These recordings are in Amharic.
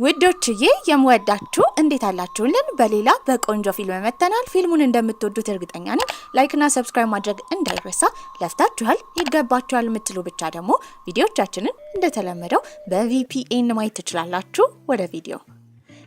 ውዶችዬ የምወዳችሁ እንዴት አላችሁልን? በሌላ በቆንጆ ፊልም መተናል። ፊልሙን እንደምትወዱት እርግጠኛ ነኝ። ላይክ እና ሰብስክራይብ ማድረግ እንዳይረሳ። ለፍታችኋል ይገባችኋል የምትሉ ብቻ ደግሞ ቪዲዮቻችንን እንደተለመደው በVPN ማየት ትችላላችሁ። ወደ ቪዲዮ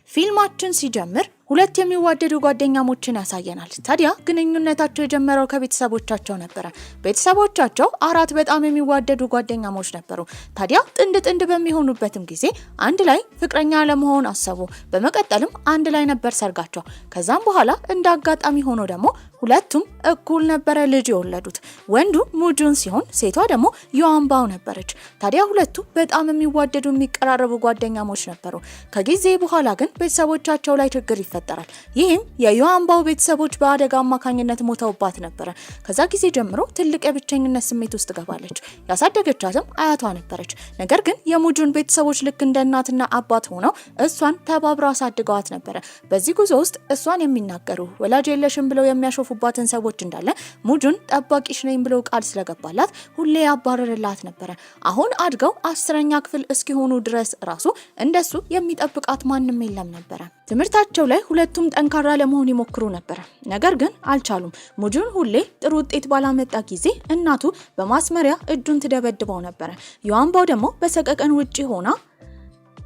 ፊልማችን ሲጀምር ሁለት የሚዋደዱ ጓደኛሞችን ያሳየናል። ታዲያ ግንኙነታቸው የጀመረው ከቤተሰቦቻቸው ነበር። ቤተሰቦቻቸው አራት በጣም የሚዋደዱ ጓደኛሞች ነበሩ። ታዲያ ጥንድ በሚሆኑበትም ጊዜ አንድ ላይ ፍቅረኛ ለመሆን አሰቡ። በመቀጠልም አንድ ላይ ነበር ሰርጋቸው። ከዛም በኋላ እንደ አጋጣሚ ሆኖ ደግሞ ሁለቱም እኩል ነበረ ልጅ የወለዱት። ወንዱ ሙጁን ሲሆን ሴቷ ደግሞ ዮአንባው ነበረች። ታዲያ ሁለቱ በጣም የሚዋደዱ የሚቀራረቡ ጓደኛሞች ነበሩ። ከጊዜ በኋላ ግን ቤተሰቦቻቸው ላይ ችግር ይፈጠራል። ይህም የዮአንባው ቤተሰቦች በአደጋ አማካኝነት ሞተውባት ነበር። ከዛ ጊዜ ጀምሮ ትልቅ የብቸኝነት ስሜት ውስጥ ገባለች። ያሳደገቻትም አያቷ ነበረች። ነገር ግን የሙጁን ቤተሰቦች ልክ እንደ እናትና አባት ሆነው እሷን ተባብረው አሳድገዋት ነበር። በዚህ ጉዞ ውስጥ እሷን የሚናገሩ ወላጅ የለሽም ብለው የሚያሾፉባትን ሰዎች እንዳለ ሙጁን ጠባቂሽ ነኝ ብለው ቃል ስለገባላት ሁሌ ያባረርላት ነበር። አሁን አድገው 10ኛ ክፍል እስኪሆኑ ድረስ ራሱ እንደሱ የሚጠብቃት ማንም የለም ነበር። ትምህርታቸው ላይ ሁለቱም ጠንካራ ለመሆን ይሞክሩ ነበር። ነገር ግን አልቻሉም። ሙጁን ሁሌ ጥሩ ውጤት ባላመጣ ጊዜ እናቱ በማስመሪያ እጁን ትደበድበው ነበር። ዮአንባው ደግሞ በሰቀቀን ውጪ ሆና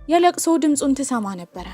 የለቅሶ ድምጹን ትሰማ ነበር።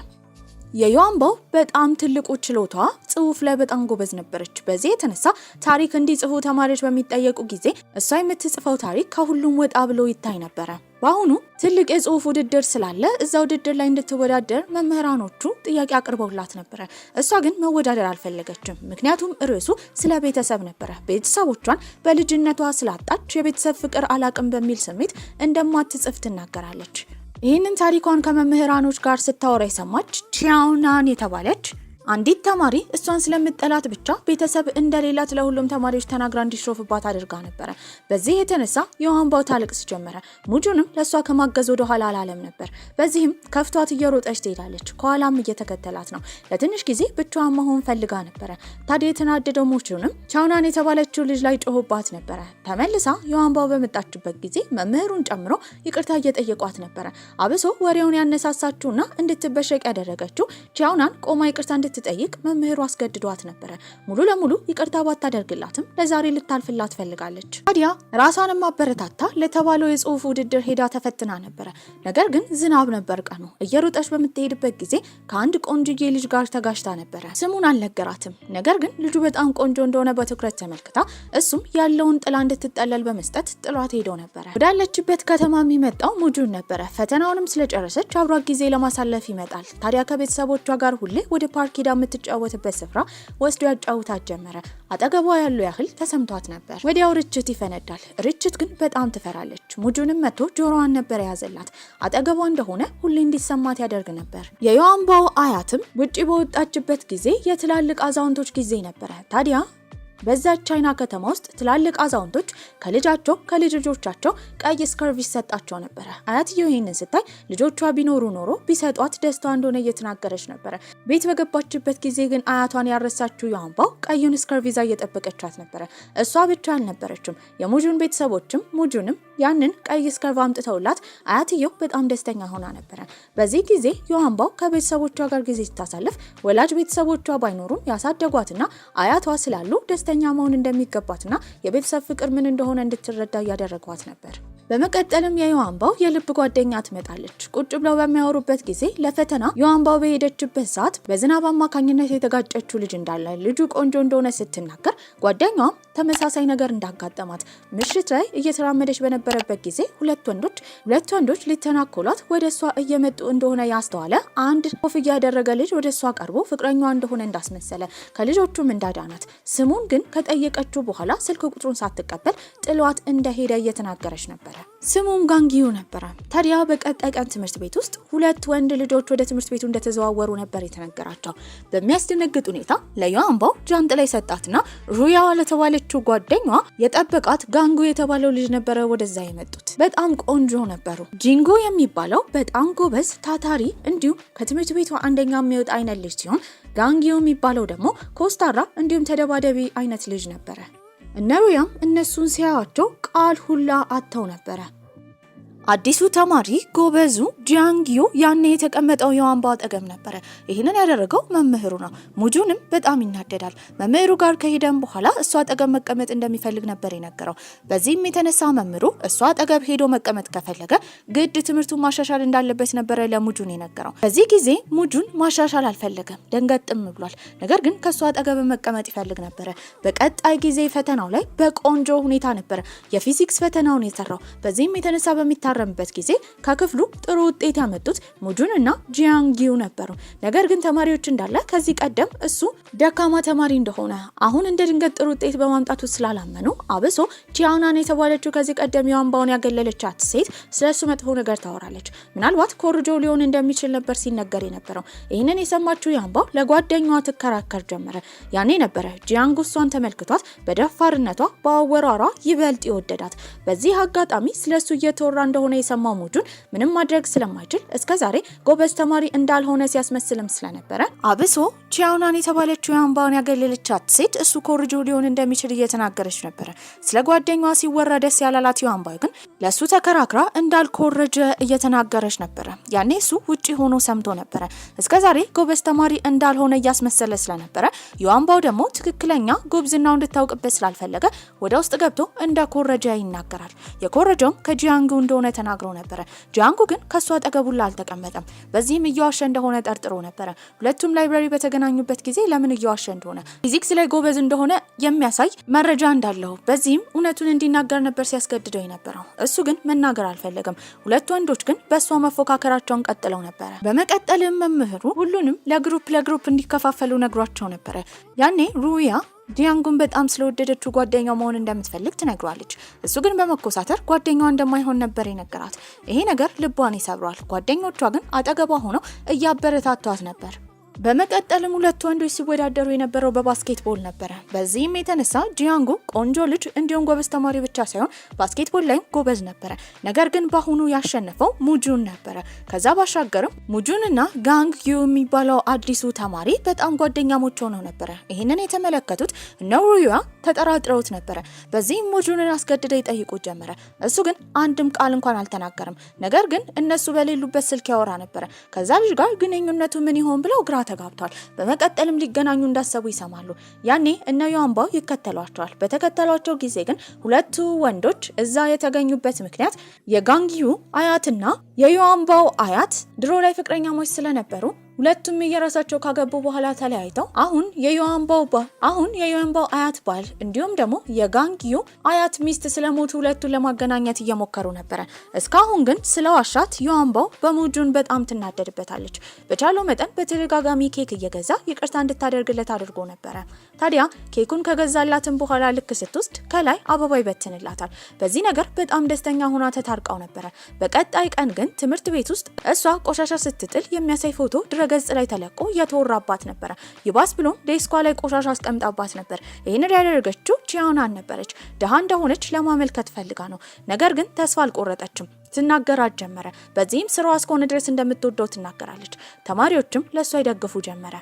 የዮአንባው በጣም ትልቁ ችሎታ ጽሁፍ ላይ በጣም ጎበዝ ነበረች። በዚህ የተነሳ ታሪክ እንዲጽፉ ተማሪዎች በሚጠየቁ ጊዜ እሷ የምትጽፈው ታሪክ ከሁሉም ወጣ ብሎ ይታይ ነበር። በአሁኑ ትልቅ የጽሁፍ ውድድር ስላለ እዛ ውድድር ላይ እንድትወዳደር መምህራኖቹ ጥያቄ አቅርበውላት ነበር። እሷ ግን መወዳደር አልፈለገችም። ምክንያቱም ርዕሱ ስለ ቤተሰብ ነበር። ቤተሰቦቿን በልጅነቷ ስላጣች የቤተሰብ ፍቅር አላቅም በሚል ስሜት እንደማትጽፍ ትናገራለች። ይህንን ታሪኳን ከመምህራኖች ጋር ስታወራ የሰማች ቺያውናን የተባለች አንዲት ተማሪ እሷን ስለምጠላት ብቻ ቤተሰብ እንደሌላት ለሁሉም ተማሪዎች ተናግራ እንዲሾፍባት አድርጋ ነበር። በዚህ የተነሳ ዮአንባው ታለቅስ ጀመረ። ሙጁንም ለሷ ከማገዝ ወደ ኋላ አላለም ነበር። በዚህም ከፍቷት እየሮጠች ትሄዳለች። ከኋላም እየተከተላት ነው። ለትንሽ ጊዜ ብቻዋን መሆን ፈልጋ ነበር። ታዲያ የተናደደው ሙጁንም ቻውናን የተባለችው ልጅ ላይ ጮህባት ነበር። ተመልሳ ዮአንባው በመጣችበት ጊዜ መምህሩን ጨምሮ ይቅርታ እየጠየቋት ነበር። አብሶ ወሬውን ያነሳሳችውና እንድትበሸቅ ያደረገችው ቻውናን ቆማ ይቅርታ ትጠይቅ መምህሩ አስገድዷት ነበር። ሙሉ ለሙሉ ይቅርታ ባታደርግላትም ለዛሬ ልታልፍላት ፈልጋለች። ታዲያ ራሷንም ማበረታታ ለተባለው የጽሁፍ ውድድር ሄዳ ተፈትና ነበር። ነገር ግን ዝናብ ነበር ቀኑ። እየሮጠች በምትሄድበት ጊዜ ከአንድ ቆንጆዬ ልጅ ጋር ተጋጭታ ነበር። ስሙን አልነገራትም። ነገር ግን ልጁ በጣም ቆንጆ እንደሆነ በትኩረት ተመልክታ እሱም ያለውን ጥላ እንድትጠለል በመስጠት ጥሏት ሄዶ ነበር። ወዳለችበት ከተማ የሚመጣው ሙጁን ነበር። ፈተናውንም ስለጨረሰች አብሯት ጊዜ ለማሳለፍ ይመጣል። ታዲያ ከቤተሰቦቿ ጋር ሁሌ ወደ ፓርክ ሄዳ የምትጫወትበት ስፍራ ወስዶ ያጫውታት ጀመረ። አጠገቧ ያለው ያህል ተሰምቷት ነበር። ወዲያው ርችት ይፈነዳል። ርችት ግን በጣም ትፈራለች። ሙጁንም መጥቶ ጆሮዋን ነበር የያዘላት። አጠገቧ እንደሆነ ሁሌ እንዲሰማት ያደርግ ነበር። የዮአንባው አያትም ውጪ በወጣችበት ጊዜ የትላልቅ አዛውንቶች ጊዜ ነበረ። ታዲያ በዛ ቻይና ከተማ ውስጥ ትላልቅ አዛውንቶች ከልጃቸው ከልጆቻቸው ቀይ ስካርፍ ይሰጣቸው ነበር። አያትየው ይሄንን ስታይ ልጆቿ ቢኖሩ ኖሮ ቢሰጧት ደስታ እንደሆነ እየተናገረች ነበር። ቤት በገባችበት ጊዜ ግን አያቷን ያረሳችው ዮአንባው ቀዩን ስካርፍ ይዛ እየጠበቀቻት ነበር። እሷ ብቻ አልነበረችም። የሙጁን ቤተሰቦችም ሙጁንም ያንን ቀይ ስካርፍ አምጥተውላት አያትየው በጣም ደስተኛ ሆና ነበር። በዚህ ጊዜ ዮአንባው ከቤተሰቦቿ ጋር ጊዜ ስታሳልፍ ወላጅ ቤተሰቦቿ ባይኖሩም ያሳደጓትና አያቷ ስላሉ ደስተኛ መሆን እንደሚገባትና የቤተሰብ ፍቅር ምን እንደሆነ እንድትረዳ ያደረጓት ነበር። በመቀጠልም የዮአንባው የልብ ጓደኛ ትመጣለች። ቁጭ ብለው በሚያወሩበት ጊዜ ለፈተና ዮአንባው በሄደችበት ሰዓት በዝናብ አማካኝነት የተጋጨችው ልጅ እንዳለ ልጁ ቆንጆ እንደሆነ ስትናገር ጓደኛዋም ተመሳሳይ ነገር እንዳጋጠማት ምሽት ላይ እየተራመደች በነበረበት ጊዜ ሁለት ወንዶች ሊተናኮሏት ወደ እሷ እየመጡ እንደሆነ ያስተዋለ አንድ ኮፍያ ያደረገ ልጅ ወደ እሷ ቀርቦ ፍቅረኛዋ እንደሆነ እንዳስመሰለ ከልጆቹም እንዳዳናት ስሙን ግን ከጠየቀችው በኋላ ስልክ ቁጥሩን ሳትቀበል ጥሏት እንደሄደ እየተናገረች ነበር። ስሙም ጋንጊዩ ነበር። ታዲያ በቀጣይ ቀን ትምህርት ቤት ውስጥ ሁለት ወንድ ልጆች ወደ ትምህርት ቤቱ እንደተዘዋወሩ ነበር የተነገራቸው። በሚያስደነግጥ ሁኔታ ለዮአንባው ጃንጥላ ሰጣትና ሩያዋ ለተባለችው ጓደኛዋ የጠበቃት ጋንጉ የተባለው ልጅ ነበረ ወደዛ የመጡት። በጣም ቆንጆ ነበሩ። ጂንጎ የሚባለው በጣም ጎበዝ ታታሪ እንዲሁም ከትምህርት ቤቱ አንደኛ የሚወጣ አይነት ልጅ ሲሆን ጋንጊዩ የሚባለው ደግሞ ኮስታራ እንዲሁም ተደባዳቢ አይነት ልጅ ነበረ። እነሩያም እነሱን ሲያዩአቸው ቃል ሁላ አጥተው ነበረ። አዲሱ ተማሪ ጎበዙ ጂያንጊዩ ያኔ የተቀመጠው የዋንባው አጠገብ ነበር። ይህንን ያደረገው መምህሩ ነው። ሙጁንም በጣም ይናደዳል። መምህሩ ጋር ከሄደም በኋላ እሷ አጠገብ መቀመጥ እንደሚፈልግ ነበር የነገረው። በዚህም የተነሳ መምህሩ እሷ አጠገብ ሄዶ መቀመጥ ከፈለገ ግድ ትምህርቱን ማሻሻል እንዳለበት ነበር ለሙጁን የነገረው። በዚህ ጊዜ ሙጁን ማሻሻል አልፈለገም፣ ደንገጥም ብሏል። ነገር ግን ከሷ አጠገብ መቀመጥ ይፈልግ ነበር። በቀጣይ ጊዜ ፈተናው ላይ በቆንጆ ሁኔታ ነበር የፊዚክስ ፈተናውን የሰራው። በዚህም የተነሳ ረምበት ጊዜ ከክፍሉ ጥሩ ውጤት ያመጡት ሙጁን እና ጂያንጊዩ ነበሩ። ነገር ግን ተማሪዎች እንዳለ ከዚህ ቀደም እሱ ደካማ ተማሪ እንደሆነ አሁን እንደ ድንገት ጥሩ ውጤት በማምጣቱ ስላላመኑ አብሶ ቺያናን የተባለችው ከዚህ ቀደም የዋንባውን ያገለለቻት ሴት ስለሱ መጥፎ ነገር ታወራለች። ምናልባት ኮርጆ ሊሆን እንደሚችል ነበር ሲነገር የነበረው። ይህንን የሰማችው ያንባው ለጓደኛዋ ትከራከር ጀመረ። ያኔ ነበረ ጂያንጉ እሷን ተመልክቷት በደፋርነቷ በአወራሯ ይበልጥ ይወደዳት። በዚህ አጋጣሚ ስለሱ እየተወራ እንደሆነ የሰማው ሙጁን ምንም ማድረግ ስለማይችል እስከዛሬ ጎበዝ ተማሪ እንዳልሆነ ሲያስመስልም ስለነበረ አብሶ ቺያናን የተባለችው ያንባውን ያገለለቻት ሴት እሱ ኮርጆ ሊሆን እንደሚችል እየተናገረች ነበር። ስለ ጓደኛዋ ሲወራ ደስ ያላላት ያንባው ግን ለሱ ተከራክራ እንዳልኮረጀ እየተናገረች ነበር። ያኔ እሱ ውጪ ሆኖ ሰምቶ ነበር። እስከዛሬ ጎበዝ ተማሪ እንዳልሆነ እያስመሰለ ስለነበረ ያንባው ደግሞ ትክክለኛ ጎብዝናው እንድታውቅበት ስላልፈለገ ወደ ውስጥ ገብቶ እንደኮረጀ ይናገራል። የኮረጀውም ከጂያንጉ እንደሆነ ተናግሮ ነበር። ጂያንጉ ግን ከሷ አጠገቡላ አልተቀመጠም። በዚህም እየዋሸ እንደሆነ ጠርጥሮ ነበር። ሁለቱም ላይብራሪ በተገናኙበት ጊዜ ለምን እየዋሸ እንደሆነ ፊዚክስ ላይ ጎበዝ እንደሆነ የሚያሳይ መረጃ እንዳለው በዚህም እውነቱን እንዲናገር ነበር ሲያስገድደው የነበረው። እሱ ግን መናገር አልፈለገም። ሁለት ወንዶች ግን በሷ መፎካከራቸውን ቀጥለው ነበር። በመቀጠልም መምህሩ ሁሉንም ለግሩፕ እንዲከፋፈሉ ነግሯቸው ነበር። ያኔ ሩያ ጂያንጉን በጣም ስለወደደችው ጓደኛው መሆን እንደምትፈልግ ትነግሯለች። እሱ ግን በመኮሳተር ጓደኛዋ እንደማይሆን ነበር የነገራት። ይሄ ነገር ልቧን ይሰብሯል። ጓደኞቿ ግን አጠገቧ ሆነው እያበረታቷት ነበር። በመቀጠልም ሁለት ወንዶች ሲወዳደሩ የነበረው በባስኬትቦል ነበር። በዚህም የተነሳ ጂያንጉ ቆንጆ ልጅ እንዲሁም ጎበዝ ተማሪ ብቻ ሳይሆን ባስኬትቦል ላይ ጎበዝ ነበር። ነገር ግን በአሁኑ ያሸነፈው ሙጁን ነበር። ከዛ ባሻገርም ሙጁንና ጋንግ ዩ የሚባለው አዲሱ ተማሪ በጣም ጓደኛሞች ሆነው ነበር። ይህንን የተመለከቱት ነውሩያ ተጠራጥረውት ነበር። በዚህም ሙጁንን አስገድደው ይጠይቁት ጀመረ። እሱ ግን አንድም ቃል እንኳን አልተናገረም። ነገር ግን እነሱ በሌሉበት ስልክ ያወራ ነበር። ከዛ ልጅ ጋር ግንኙነቱ ምን ይሆን ብለው ግራ ተጋብቷል። በመቀጠልም ሊገናኙ እንዳሰቡ ይሰማሉ። ያኔ እነ ያንባው ይከተሏቸዋል። በተከተሏቸው ጊዜ ግን ሁለቱ ወንዶች እዛ የተገኙበት ምክንያት የጋንጊዩ አያትና የያንባው አያት ድሮ ላይ ፍቅረኛሞች ስለነበሩ ሁለቱም የራሳቸው ካገቡ በኋላ ተለያይተው አሁን የያንባው አያት ባል እንዲሁም ደግሞ የጋንጊዩ አያት ሚስት ስለሞቱ ሁለቱን ለማገናኘት እየሞከሩ ነበር። እስካሁን ግን ስለዋሻት ያንባው በሙጁን በጣም ትናደድበታለች። በቻለው መጠን በተደጋጋሚ ኬክ እየገዛ ይቅርታ እንድታደርግለት አድርጎ ነበር። ታዲያ ኬኩን ከገዛላትን በኋላ ልክ ስትወስድ ከላይ አበባ ይበትንላታል። በዚህ ነገር በጣም ደስተኛ ሆና ተታርቀው ነበር። በቀጣይ ቀን ግን ትምህርት ቤት ውስጥ እሷ ቆሻሻ ስትጥል የሚያሳይ ፎቶ ገጽ ላይ ተለቆ እየተወራባት ነበር። ይባስ ብሎም ዴስኳ ላይ ቆሻሻ አስቀምጣባት ነበር። ይህን ያደረገችው ቺያናን ነበረች። ደሃ እንደሆነች ለማመልከት ፈልጋ ነው። ነገር ግን ተስፋ አልቆረጠችም። ትናገራት ጀመረ። በዚህም ስራዋ እስከሆነ ድረስ እንደምትወደው ትናገራለች። ተማሪዎችም ለሷ ይደግፉ ጀመረ።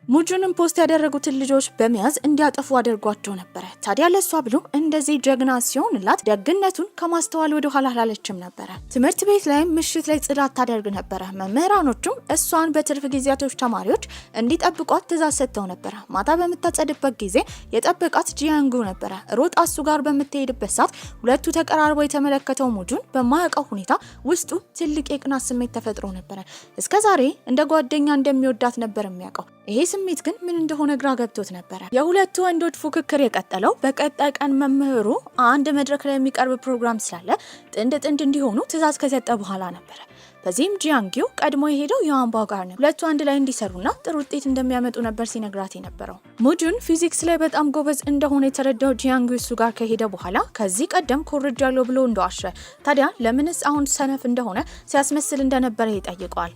ሙጁንም ፖስት ያደረጉትን ልጆች በመያዝ እንዲያጠፉ አድርጓቸው ነበር። ታዲያ ለሷ ብሎ እንደዚህ ጀግና ሲሆንላት ደግነቱን ከማስተዋል ወደ ኋላ አላለችም ነበር። ትምህርት ቤት ላይ ምሽት ላይ ጽዳት ታደርግ ነበር። መምህራኖቹም እሷን በትርፍ ጊዜያቶች ተማሪዎች እንዲጠብቋት ትእዛዝ ሰጥተው ነበር። ማታ በምታጸድበት ጊዜ የጠበቃት ጂያንጉ ነበር። ሮጣ እሱ ጋር በምትሄድበት ሰዓት ሁለቱ ተቀራርበው የተመለከተው ሙጁን በማያውቀው ሁኔታ ውስጡ ትልቅ የቅናት ስሜት ተፈጥሮ ነበር። እስከዛሬ እንደ ጓደኛ እንደሚወዳት ነበር የሚያውቀው። ይሄ ስሜት ግን ምን እንደሆነ ግራ ገብቶት ነበር። የሁለቱ ወንዶች ፉክክር የቀጠለው በቀጣይ ቀን መምህሩ አንድ መድረክ ላይ የሚቀርብ ፕሮግራም ስላለ ጥንድ እንዲሆኑ ትእዛዝ ከሰጠ በኋላ ነበር። በዚህም ጂያንጊዩ ቀድሞ የሄደው ያንባው ጋር ነው። ሁለቱ አንድ ላይ እንዲሰሩና ጥሩ ውጤት እንደሚያመጡ ነበር ሲነግራት የነበረው። ሙጁን ፊዚክስ ላይ በጣም ጎበዝ እንደሆነ የተረዳው ጂያንጊዩ እሱ ጋር ከሄደ በኋላ ከዚህ ቀደም ኮርጃለሁ ብሎ እንደዋሸ፣ ታዲያ ለምንስ አሁን ሰነፍ እንደሆነ ሲያስመስል እንደነበረ ይጠይቀዋል።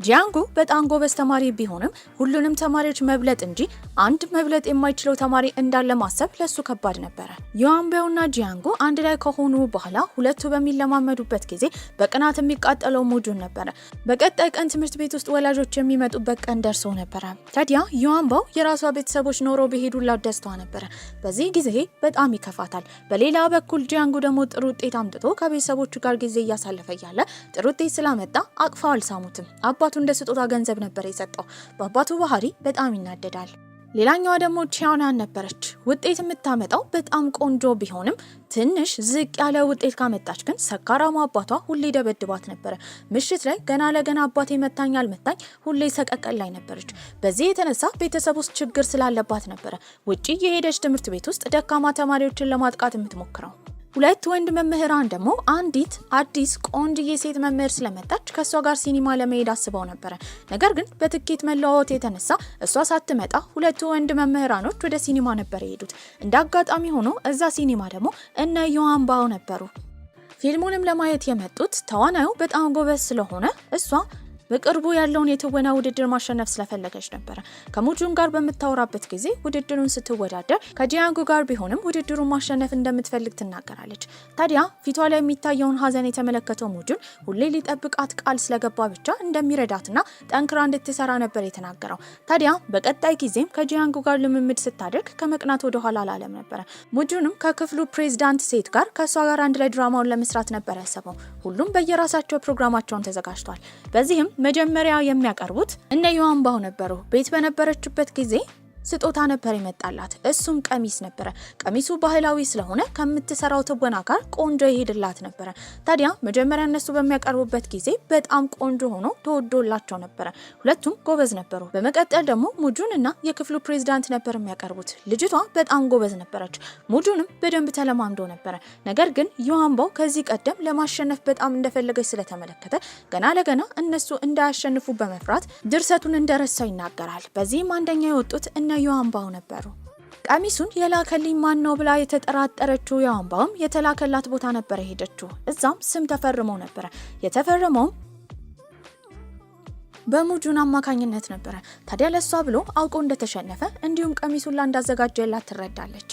ጂያንጉ በጣም ጎበዝ ተማሪ ቢሆንም ሁሉንም ተማሪዎች መብለጥ እንጂ አንድ መብለጥ የማይችለው ተማሪ እንዳለ ማሰብ ለሱ ከባድ ነበር። ዩዋንባውና ጂያንጉ አንድ ላይ ከሆኑ በኋላ ሁለቱ በሚለማመዱበት ጊዜ በቅናት የሚቃጠለው ሙጁን ነበር። በቀጣይ ቀን ትምህርት ቤት ውስጥ ወላጆች የሚመጡበት ቀን ደርሶ ነበር። ታዲያ ዩዋንባው የራሷ ቤተሰቦች ኖሮ በሄዱላት ደስታዋ ነበር። በዚህ ጊዜ በጣም ይከፋታል። በሌላ በኩል ጂያንጉ ደግሞ ጥሩ ውጤት አምጥቶ ከቤተሰቦቹ ጋር ጊዜ እያሳለፈ ያለ ጥሩ ውጤት ስላመጣ አቅፋው አልሳሙትም። አባቱ እንደ ስጦታ ገንዘብ ነበር የሰጠው። በአባቱ ባህሪ በጣም ይናደዳል። ሌላኛዋ ደግሞ ቺያናን ነበረች። ውጤት የምታመጣው በጣም ቆንጆ ቢሆንም ትንሽ ዝቅ ያለ ውጤት ካመጣች ግን ሰካራሙ አባቷ ሁሌ ደበድባት ነበር። ምሽት ላይ ገና ለገና አባቴ መታኛል መታኝ ሁሌ ሰቀቀል ላይ ነበረች። በዚህ የተነሳ ቤተሰብ ውስጥ ችግር ስላለባት ነበር ውጪ የሄደች ትምህርት ቤት ውስጥ ደካማ ተማሪዎችን ለማጥቃት የምትሞክረው። ሁለት ወንድ መምህራን ደግሞ አንዲት አዲስ ቆንጆዬ ሴት መምህር ስለመጣች ከሷ ጋር ሲኒማ ለመሄድ አስበው ነበር። ነገር ግን በትኬት መለዋወጥ የተነሳ እሷ ሳትመጣ ሁለቱ ወንድ መምህራኖች ወደ ሲኒማ ነበር የሄዱት። እንደ አጋጣሚ ሆኖ እዛ ሲኒማ ደግሞ እነ ዩዋንባው ነበሩ። ፊልሙንም ለማየት የመጡት ተዋናዩ በጣም ጎበዝ ስለሆነ እሷ በቅርቡ ያለውን የትወና ውድድር ማሸነፍ ስለፈለገች ነበር። ከሙጁን ጋር በመታወራበት ጊዜ ውድድሩን ስትወዳደር ከጂያንጉ ጋር ቢሆንም ውድድሩን ማሸነፍ እንደምትፈልግ ትናገራለች። ታዲያ ፊቷ ላይ የሚታየውን ሀዘን የተመለከተው ሙጁን ሁሌ ሊጠብቃት ቃል ስለገባ ብቻ እንደሚረዳትና ጠንክራ እንድትሰራ ነበር የተናገረው። ታዲያ በቀጣይ ጊዜም ከጂያንጉ ጋር ልምምድ ስታደርግ ከመቅናት ወደ ኋላ አላለም ነበር። ሙጁንም ከክፍሉ ፕሬዝዳንት ሴት ጋር ከሷ ጋር አንድ ላይ ድራማውን ለመስራት ነበር ያሰበው። ሁሉም በየራሳቸው ፕሮግራማቸውን ተዘጋጅቷል። በዚህም መጀመሪያ የሚያቀርቡት እነ ዩዋንባው ነበሩ። ቤት በነበረችበት ጊዜ ስጦታ ነበር ይመጣላት። እሱም ቀሚስ ነበር። ቀሚሱ ባህላዊ ስለሆነ ከምትሰራው ትወና ጋር ቆንጆ ይሄድላት ነበር። ታዲያ መጀመሪያ እነሱ በሚያቀርቡበት ጊዜ በጣም ቆንጆ ሆኖ ተወዶላቸው ነበር። ሁለቱም ጎበዝ ነበሩ። በመቀጠል ደግሞ ሙጁን እና የክፍሉ ፕሬዝዳንት ነበር የሚያቀርቡት። ልጅቷ በጣም ጎበዝ ነበረች። ሙጁንም በደንብ ተለማምዶ ነበር። ነገር ግን ዩዋንባው ከዚህ ቀደም ለማሸነፍ በጣም እንደፈለገች ስለተመለከተ ገና ለገና እነሱ እንዳያሸንፉ በመፍራት ድርሰቱን እንደረሳው ይናገራል። በዚህም አንደኛ የወጡት እነ ዩዋንባው ነበሩ። ቀሚሱን የላከልኝ ማን ነው ብላ የተጠራጠረችው ዩዋንባውም የተላከላት ቦታ ነበር ሄደችው። እዛም ስም ተፈርሞ ነበር። የተፈረመውም በሙጁን አማካኝነት ነበር። ታዲያ ለሷ ብሎ አውቆ እንደተሸነፈ እንዲሁም ቀሚሱን እንዳዘጋጀላት ትረዳለች።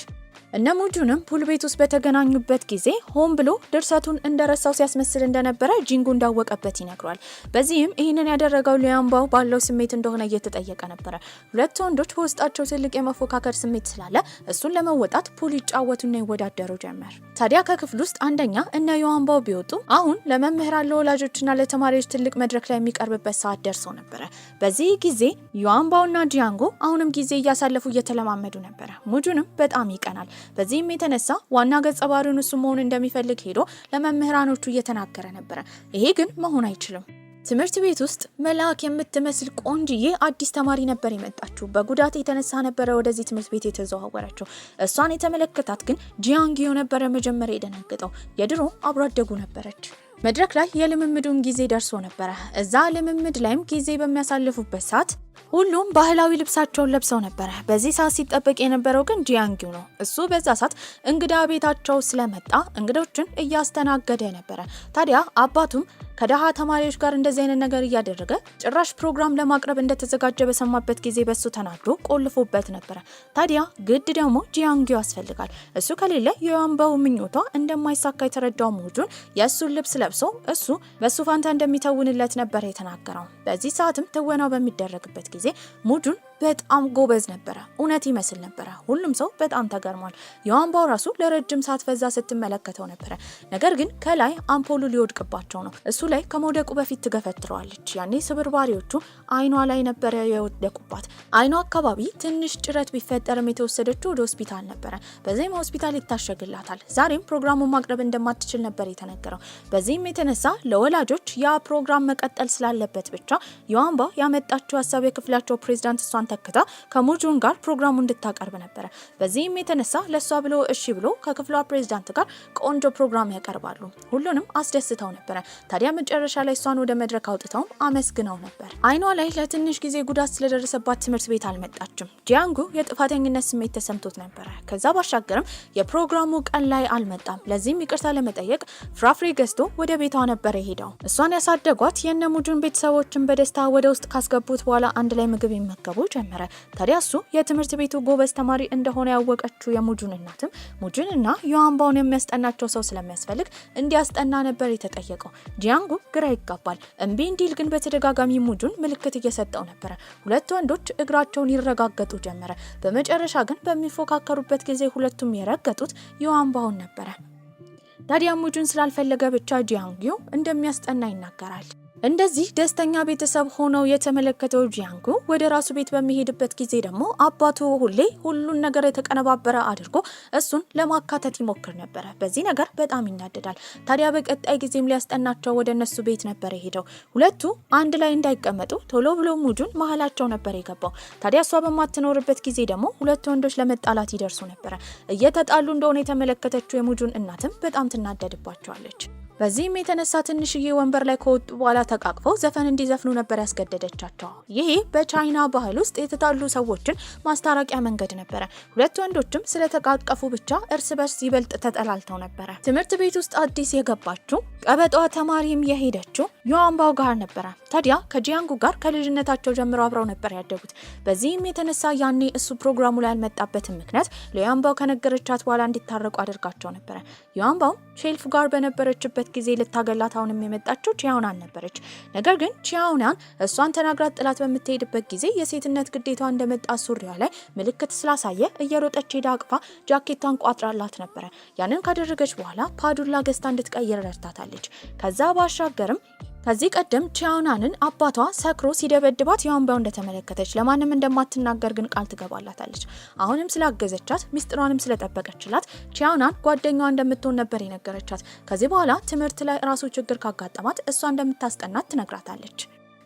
እነ ሙጁንም ፑል ቤት ውስጥ በተገናኙበት ጊዜ ሆን ብሎ ድርሰቱን እንደረሳው ሲያስመስል እንደነበረ ጂንጉ እንዳወቀበት ይነግሯል። በዚህም ይህንን ያደረገው ዩዋንባው ባለው ስሜት እንደሆነ እየተጠየቀ ነበር። ሁለት ወንዶች በውስጣቸው ትልቅ የመፎካከር ስሜት ስላለ እሱን ለመወጣት ፑል ይጫወቱና ይወዳደሩ ጀመር። ታዲያ ከክፍል ውስጥ አንደኛ እነ ዩዋንባው ቢወጡ አሁን ለመምህራን ለወላጆችና ለተማሪዎች ትልቅ መድረክ ላይ የሚቀርብበት ሰዓት ደርሶ ነበር። በዚህ ጊዜ ዩዋንባውና ጂያንጉ አሁንም ጊዜ እያሳለፉ እየተለማመዱ ነበር። ሙጁንም በጣም ይቀናል። በዚህም የተነሳ ዋና ገጸ ባህሪውን እሱ መሆን እንደሚፈልግ ሄዶ ለመምህራኖቹ እየተናገረ ነበር። ይሄ ግን መሆን አይችልም። ትምህርት ቤት ውስጥ መልአክ የምትመስል ቆንጅዬ አዲስ ተማሪ ነበር የመጣችው። በጉዳት የተነሳ ነበር ወደዚህ ትምህርት ቤት የተዘዋወረችው። እሷን የተመለከታት ግን ጂያንጊዮ ነበር መጀመሪያ የደነገጠው። የድሮ አብሮ አደጉ ነበረች። መድረክ ላይ የልምምዱም ጊዜ ደርሶ ነበር። እዛ ልምምድ ላይም ጊዜ በሚያሳልፉበት ሰዓት ሁሉም ባህላዊ ልብሳቸውን ለብሰው ነበር። በዚህ ሰዓት ሲጠበቅ የነበረው ግን ጂያንጊው ነው። እሱ በዛ ሰዓት እንግዳ ቤታቸው ስለመጣ እንግዶችን እያስተናገደ ነበር። ታዲያ አባቱም ከደሃ ተማሪዎች ጋር እንደዚህ አይነት ነገር እያደረገ ጭራሽ ፕሮግራም ለማቅረብ እንደተዘጋጀ በሰማበት ጊዜ በሱ ተናዶ ቆልፎበት ነበር። ታዲያ ግድ ደግሞ ጂያንጊው ያስፈልጋል። እሱ ከሌለ የዩዋንባው ምኞቷ እንደማይሳካ የተረዳው ሙጁን የእሱን ልብስ ለብሶ እሱ በሱ ፋንታ እንደሚተውንለት ነበር የተናገረው። በዚህ ሰዓትም ትወናው በሚደረግበት ጊዜ ሙጁን በጣም ጎበዝ ነበር። እውነት ይመስል ነበር። ሁሉም ሰው በጣም ተገርሟል። ዩዋንባው ራሱ ለረጅም ሰዓት ፈዛ ስትመለከተው ነበር። ነገር ግን ከላይ አምፖሉ ሊወድቅባቸው ነው። እሱ ላይ ከመውደቁ በፊት ትገፈትረዋለች። ያኔ ስብርባሪዎቹ አይኗ ላይ ነበር የወደቁባት። አይኗ አካባቢ ትንሽ ጭረት ቢፈጠርም የተወሰደችው ወደ ሆስፒታል ነበር። በዚህም ሆስፒታል ይታሸግላታል። ዛሬም ፕሮግራሙን ማቅረብ እንደማትችል ነበር የተነገረው። በዚህም የተነሳ ለወላጆች ያ ፕሮግራም መቀጠል ስላለበት ብቻ ዩዋንባው ያመጣችው ሀሳብ የክፍላቸው ፕሬዝዳንት እሷን ቦታዋን ተክታ ከሙጁን ጋር ፕሮግራሙ እንድታቀርብ ነበር። በዚህም የተነሳ ለሷ ብሎ እሺ ብሎ ከክፍሏ ፕሬዝዳንት ጋር ቆንጆ ፕሮግራም ያቀርባሉ። ሁሉንም አስደስተው ነበር። ታዲያ መጨረሻ ላይ እሷን ወደ መድረክ አውጥተው አመስግነው ነበር። አይኗ ላይ ለትንሽ ጊዜ ጉዳት ስለደረሰባት ትምህርት ቤት አልመጣችም። ጂያንጉ የጥፋተኝነት ስሜት ተሰምቶት ነበር። ከዛ ባሻገርም የፕሮግራሙ ቀን ላይ አልመጣም። ለዚህም ይቅርታ ለመጠየቅ ፍራፍሬ ገዝቶ ወደ ቤቷ ነበር የሄደው። እሷን ያሳደጓት የነ ሙጁን ቤተሰቦችን በደስታ ወደ ውስጥ ካስገቡት በኋላ አንድ ላይ ምግብ ይመገቡ ጀመረ። ታዲያ እሱ የትምህርት ቤቱ ጎበዝ ተማሪ እንደሆነ ያወቀችው የሙጁን እናትም ሙጁንና ዩዋንባውን የሚያስጠናቸው ሰው ስለሚያስፈልግ እንዲያስጠና ነበር የተጠየቀው። ጂያንጉ ግራ ይጋባል። እምቢ እንዲል ግን በተደጋጋሚ ሙጁን ምልክት እየሰጠው ነበር። ሁለቱ ወንዶች እግራቸውን ይረጋገጡ ጀመረ። በመጨረሻ ግን በሚፎካከሩበት ጊዜ ሁለቱም የረገጡት ዩዋንባውን ነበር። ታዲያ ሙጁን ስላልፈለገ ብቻ ጂያንጉ እንደሚያስጠና ይናገራል። እንደዚህ ደስተኛ ቤተሰብ ሆነው የተመለከተው ጂያንጉ ወደ ራሱ ቤት በሚሄድበት ጊዜ ደግሞ አባቱ ሁሉን ነገር የተቀነባበረ አድርጎ እሱን ለማካተት ይሞክር ነበር። በዚህ ነገር በጣም ይናደዳል። ታዲያ በቀጣይ ጊዜም ሊያስጠናቸው ወደ እነሱ ቤት ነበር የሄደው። ሁለቱ አንድ ላይ እንዳይቀመጡ ቶሎ ብሎ ሙጁን መሀላቸው ነበር የገባው። ታዲያ እሷ በማትኖርበት ጊዜ ደግሞ ሁለቱ ወንዶች ለመጣላት ይደርሱ ነበር። እየተጣሉ እንደሆነ የተመለከተችው የሙጁን እናትም በጣም ትናደድባቸዋለች። በዚህም የተነሳ ትንሽዬ ወንበር ላይ ከወጡ በኋላ ተቃቅፈው ዘፈን እንዲዘፍኑ ነበር ያስገደደቻቸው። ይሄ በቻይና ባህል ውስጥ የተጣሉ ሰዎችን ማስታረቂያ መንገድ ነበር። ሁለት ወንዶችም ስለተቃቀፉ ብቻ እርስ በርስ ይበልጥ ተጠላልተው ነበር። ትምህርት ቤት ውስጥ አዲስ የገባችው ቀበጧ ተማሪም የሄደችው ዩዋንባው ጋር ነበር። ታዲያ ከጂያንጉ ጋር ከልጅነታቸው ጀምሮ አብረው ነበር ያደጉት። በዚህም የተነሳ ያኔ እሱ ፕሮግራሙ ላይ ያልመጣበትን ምክንያት ለዩዋንባው ከነገረቻት በኋላ እንዲታረቁ አድርጋቸው ነበር። ዩዋንባው ሼልፍ ጋር በነበረችበት ጊዜ ልታገላት አሁንም የመጣችው ቺያውናን ነበረች። ነገር ግን ቺያውናን እሷን ተናግራት ጥላት በምትሄድበት ጊዜ የሴትነት ግዴቷ እንደመጣ ሱሪዋ ላይ ምልክት ስላሳየ እየሮጠች ሄዳ አቅፋ ጃኬቷን ቋጥራላት ነበር። ያንን ካደረገች በኋላ ፓዱላ ገዝታ እንድትቀይር ረድታታለች። ከዛ ባሻገርም ከዚህ ቀደም ቺያውናንን አባቷ ሰክሮ ሲደበድባት ዩዋንባው እንደተመለከተች ለማንም እንደማትናገር ግን ቃል ትገባላታለች። አሁንም ስላገዘቻት ሚስጥሯንም ስለጠበቀችላት ቺያውናን ጓደኛዋ እንደምትሆን ነበር የነገረቻት። ከዚህ በኋላ ትምህርት ላይ ራሱ ችግር ካጋጠማት እሷ እንደምታስጠናት ትነግራታለች።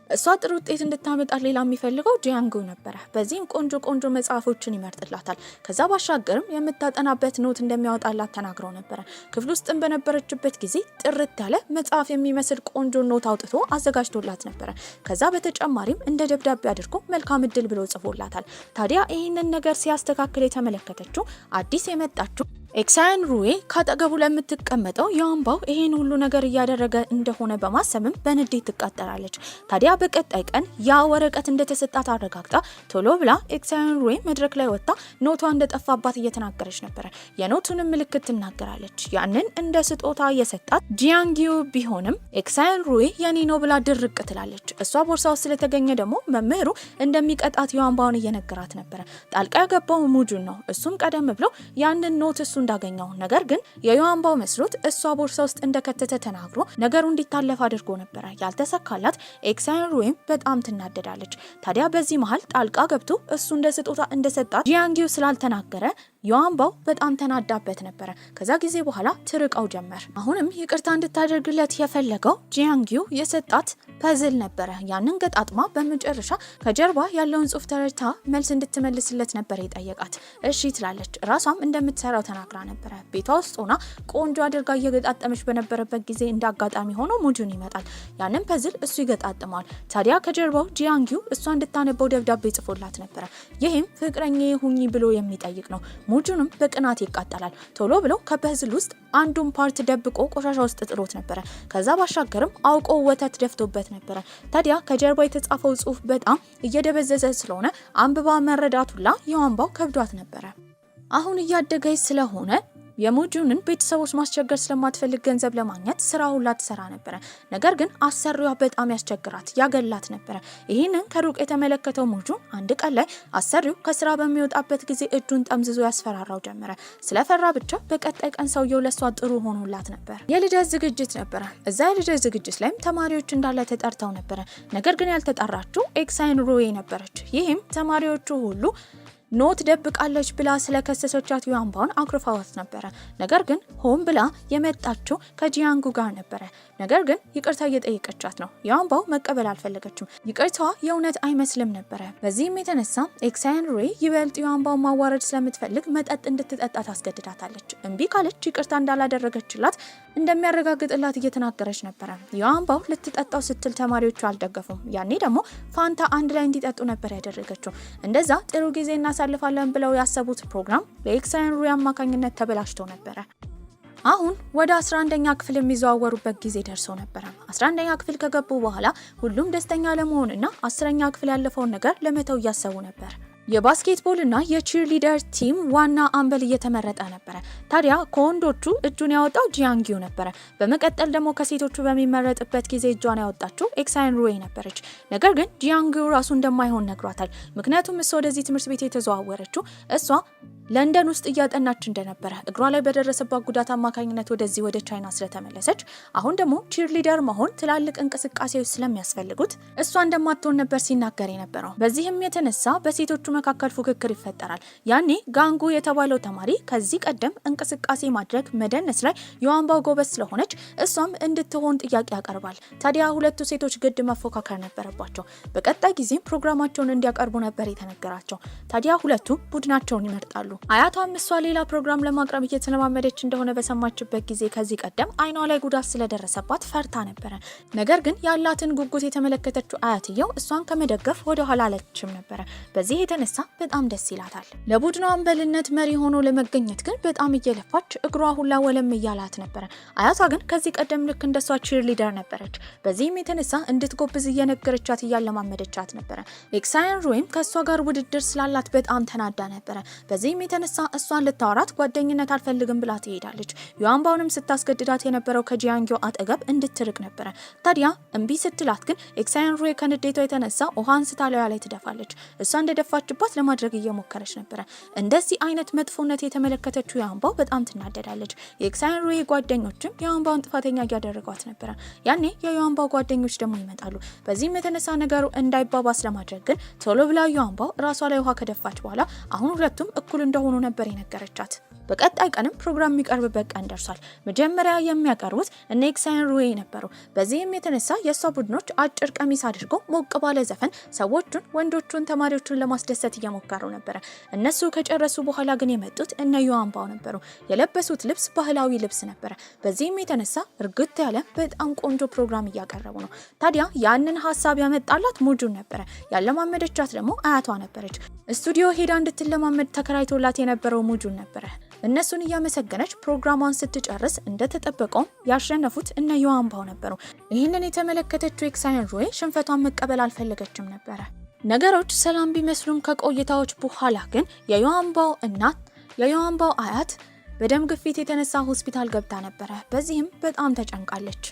እሷ ጥሩ ውጤት እንድታመጣ ሌላ የሚፈልገው ጂያንጉ ነበር። በዚህም ቆንጆ መጽሐፎችን ይመርጥላታል። ከዛ ባሻገርም የምታጠናበት ኖት እንደሚያወጣላት ተናግረው ነበር። ክፍል ውስጥም በነበረችበት ጊዜ ጥርት ያለ መጽሐፍ የሚመስል ቆንጆ ኖት አውጥቶ አዘጋጅቶላት ነበር። ከዛ በተጨማሪም እንደ ደብዳቤ አድርጎ መልካም እድል ብሎ ጽፎላታል። ታዲያ ይህንን ነገር ሲያስተካክል የተመለከተችው አዲስ የመጣችው ኤክሳያን ሩዌ ካጠገቡ ለምትቀመጠው ዩዋንባው ይሄን ሁሉ ነገር እያደረገ እንደሆነ በማሰብም በንዴት ትቃጠላለች። ታዲያ በቀጣይ ቀን ያ ወረቀት እንደተሰጣት አረጋግጣ ቶሎ ብላ ኤክሳያን ሩዌ መድረክ ላይ ወጣ ኖቷ እንደጠፋባት እየተናገረች ነበር። የኖቱንም ምልክት ትናገራለች። ያንን እንደ ስጦታ የሰጣት ጂያንጊው ቢሆንም ኤክሳያን ሩዌ የኔ ነው ብላ ድርቅ ትላለች። እሷ ቦርሳ ውስጥ ስለተገኘ ደግሞ መምህሩ እንደሚቀጣት ዩዋንባውን እየነገራት ነበር። ጣልቃ ያገባው ሙጁን ነው። እሱም ቀደም ብሎ ያንን ኖት እሱ እንዳገኘው ነገር ግን የዩዋንባው መስሎት እሷ ቦርሳ ውስጥ እንደከተተ ተናግሮ ነገሩ እንዲታለፍ አድርጎ ነበር። ያልተሰካላት ኤክሳያን ሩዌም በጣም ትናደዳለች። ታዲያ በዚህ መሃል ጣልቃ ገብቶ እሱ እንደ ስጦታ እንደሰጣት ጂያንጊው ስላልተናገረ ዩዋንባው በጣም ተናዳበት ነበር። ከዛ ጊዜ በኋላ ትርቀው ጀመር። አሁንም ይቅርታ እንድታደርግለት የፈለገው ጂያንጊው የሰጣት ፐዝል ነበር። ያንን ገጣጥማ በመጨረሻ ከጀርባ ያለውን ጽሑፍ ተረድታ መልስ እንድትመልስለት ነበር የጠየቃት። እሺ ትላለች። ራሷም እንደምትሰራው ተናግራ ነበር። ቤቷ ውስጥ ሆና ቆንጆ አድርጋ እየገጣጠመች በነበረበት ጊዜ እንዳጋጣሚ ሆኖ ሙጁን ይመጣል። ያንን ፐዝል እሱ ይገጣጥማል። ታዲያ ከጀርባው ጂያንጊው እሷ እንድታነበው ደብዳቤ ጽፎላት ነበር። ይህም ፍቅረኛዬ ሁኚ ብሎ የሚጠይቅ ነው። ሙጁንም በቅናት ይቃጠላል። ቶሎ ብሎ ከፐዝል ውስጥ አንዱን ፓርት ደብቆ ቆሻሻ ውስጥ ጥሎት ነበር። ከዛ ባሻገርም አውቆ ወተት ደፍቶበት ነበር። ታዲያ ከጀርባ የተጻፈው ጽሑፍ በጣም እየደበዘዘ ስለሆነ አንብባ መረዳቱላ ዩዋንባው ከብዷት ነበር። አሁን እያደገች ስለሆነ የሙጁንን ቤተሰቦች ማስቸገር ስለማትፈልግ ገንዘብ ለማግኘት ስራ ሁላ ትሰራ ነበር። ነገር ግን አሰሪዋ በጣም ያስቸግራት ያገላት ነበር። ይህንን ከሩቅ የተመለከተው ሙጁ አንድ ቀን ላይ አሰሪው ከስራ በሚወጣበት ጊዜ እጁን ጠምዝዞ ያስፈራራው ጀመረ። ስለፈራ ብቻ በቀጣይ ቀን ሰውየው ለሷ ጥሩ ሆኖላት ነበር። የልደት ዝግጅት ነበር። እዛ የልደት ዝግጅት ላይም ተማሪዎች እንዳለ ተጠርተው ነበር። ነገር ግን ያልተጠራችው ኤክሳያን ሩዌ ነበረች። ይህም ተማሪዎቹ ሁሉ ኖት ደብቃለች ብላ ስለከሰሰቻት ዩዋንባውን አኩርፋዋት ነበር። ነገር ግን ሆን ብላ የመጣችው ከጂያንጉ ጋር ነበር። ነገር ግን ይቅርታ እየጠየቀቻት ነው። ያንባው መቀበል አልፈለገችም። ይቅርታዋ የእውነት አይመስልም ነበረ። በዚህም የተነሳ ኤክሳይን ሩዌይ ይበልጥ ያንባው ማዋረድ ስለምትፈልግ መጠጥ እንድትጠጣ ታስገድዳታለች። እምቢ ካለች ይቅርታ እንዳላደረገችላት እንደሚያረጋግጥላት እየተናገረች ነበረ። ያንባው ልትጠጣው ስትል ተማሪዎቹ አልደገፉም። ያኔ ደግሞ ፋንታ አንድ ላይ እንዲጠጡ ነበር ያደረገችው። እንደዛ ጥሩ ጊዜ እናሳልፋለን ብለው ያሰቡት ፕሮግራም በኤክሳይን ሩዌይ አማካኝነት ተበላሽቶ ነበረ። አሁን ወደ 11ኛ ክፍል የሚዘዋወሩበት ጊዜ ደርሶ ነበር። 11ኛ ክፍል ከገቡ በኋላ ሁሉም ደስተኛ ለመሆንና 10ኛ ክፍል ያለፈውን ነገር ለመተው እያሰቡ ነበር። የባስኬትቦል እና የቺርሊደር ቲም ዋና አምበል እየተመረጠ ነበር። ታዲያ ከወንዶቹ እጁን ያወጣው ጂያንጊው ነበር። በመቀጠል ደግሞ ከሴቶቹ በሚመረጥበት ጊዜ እጇን ያወጣችው ኤክሳይን ሩዌይ ነበረች። ነገር ግን ጂያንጊው ራሱ እንደማይሆን ነግሯታል። ምክንያቱም እሷ ወደዚህ ትምህርት ቤት የተዘዋወረችው እሷ ለንደን ውስጥ እያጠናች እንደነበረ እግሯ ላይ በደረሰባት ጉዳት አማካኝነት ወደዚህ ወደ ቻይና ስለተመለሰች አሁን ደግሞ ቺርሊደር መሆን ትላልቅ እንቅስቃሴዎች ስለሚያስፈልጉት እሷ እንደማትሆን ነበር ሲናገር የነበረው። በዚህም የተነሳ በሴቶቹ መካከል ፉክክር ይፈጠራል። ያኔ ጋንጉ የተባለው ተማሪ ከዚህ ቀደም እንቅስቃሴ ማድረግ መደነስ ላይ ያንባው ጎበዝ ስለሆነች እሷም እንድትሆን ጥያቄ ያቀርባል። ታዲያ ሁለቱ ሴቶች ግድ መፎካከር ነበረባቸው። በቀጣይ ጊዜም ፕሮግራማቸውን እንዲያቀርቡ ነበር የተነገራቸው። ታዲያ ሁለቱ ቡድናቸውን ይመርጣሉ። አያቷም እሷ ሌላ ፕሮግራም ለማቅረብ እየተለማመደች እንደሆነ በሰማችበት ጊዜ ከዚህ ቀደም አይኗ ላይ ጉዳት ስለደረሰባት ፈርታ ነበረ። ነገር ግን ያላትን ጉጉት የተመለከተችው አያትየው እሷን ከመደገፍ ወደ ኋላ አለችም ነበረ። በዚህ የተነሳ በጣም ደስ ይላታል። ለቡድኑ አምበልነት መሪ ሆኖ ለመገኘት ግን በጣም እየለፋች እግሯ ሁላ ወለም እያላት ነበረ። አያቷ ግን ከዚህ ቀደም ልክ እንደሷ ቺርሊደር ነበረች። በዚህም የተነሳ እንድትጎብዝ እየነገረቻት እያለማመደቻት ነበረ። ኤክሳይን ሩዌይም ከእሷ ጋር ውድድር ስላላት በጣም ተናዳ ነበረ። በዚህም የተነሳ እሷን ልታወራት ጓደኝነት አልፈልግም ብላ ትሄዳለች። ያንባውንም ስታስገድዳት የነበረው ከጂያንጊው አጠገብ እንድትርቅ ነበረ። ታዲያ እምቢ ስትላት ግን ኤክሳይን ሩዌይ ከንዴቷ የተነሳ ውሃ አንስታ ላዩ ላይ ትደፋለች። እሷ እንደደፋችባት ለማድረግ እየሞከረች ነበረ። እንደዚህ አይነት መጥፎነት የተመለከተችው ያንባው በጣም ትናደዳለች። የኤክሳይን ሩዌይ ጓደኞችም ያንባውን ጥፋተኛ እያደረጓት ነበረ። ያኔ የያንባው ጓደኞች ደግሞ ይመጣሉ። በዚህም የተነሳ ነገሩ እንዳይባባስ ለማድረግ ግን ቶሎ ብላ ያንባው ራሷ ላይ ውሃ ከደፋች በኋላ አሁን ሁለቱም እኩል እንደሆኑ ነበር የነገረቻት። በቀጣይ ቀንም ፕሮግራም የሚቀርብበት ቀን ደርሷል። መጀመሪያ የሚያቀርቡት እነ ኤክሳይን ሩዌይ ነበሩ። በዚህም የተነሳ የሷ ቡድኖች አጭር ቀሚስ አድርገው ሞቅ ባለ ዘፈን ሰዎቹን ወንዶቹን ተማሪዎቹን ለማስደሰት እየሞከሩ ነበረ። እነሱ ከጨረሱ በኋላ ግን የመጡት እነ ያንባው ነበሩ። የለበሱት ልብስ ባህላዊ ልብስ ነበረ። በዚህም የተነሳ እርግጥ ያለ በጣም ቆንጆ ፕሮግራም እያቀረቡ ነው። ታዲያ ያንን ሀሳብ ያመጣላት ሙጁን ነበረ። ያለማመደቻት ደግሞ አያቷ ነበረች። ስቱዲዮ ሄዳ እንድትለማመድ ተከራይቶላት የነበረው ሙጁን ነበረ። እነሱን እያመሰገነች ፕሮግራሟን ስትጨርስ እንደተጠበቀው ያሸነፉት እነ ያንባው ነበሩ። ይህንን የተመለከተችው ኤክሳይን ሩዌይ ሽንፈቷን መቀበል አልፈለገችም ነበረ። ነገሮች ሰላም ቢመስሉም ከቆይታዎች በኋላ ግን የያንባው እናት የያንባው አያት በደም ግፊት የተነሳ ሆስፒታል ገብታ ነበረ። በዚህም በጣም ተጨንቃለች።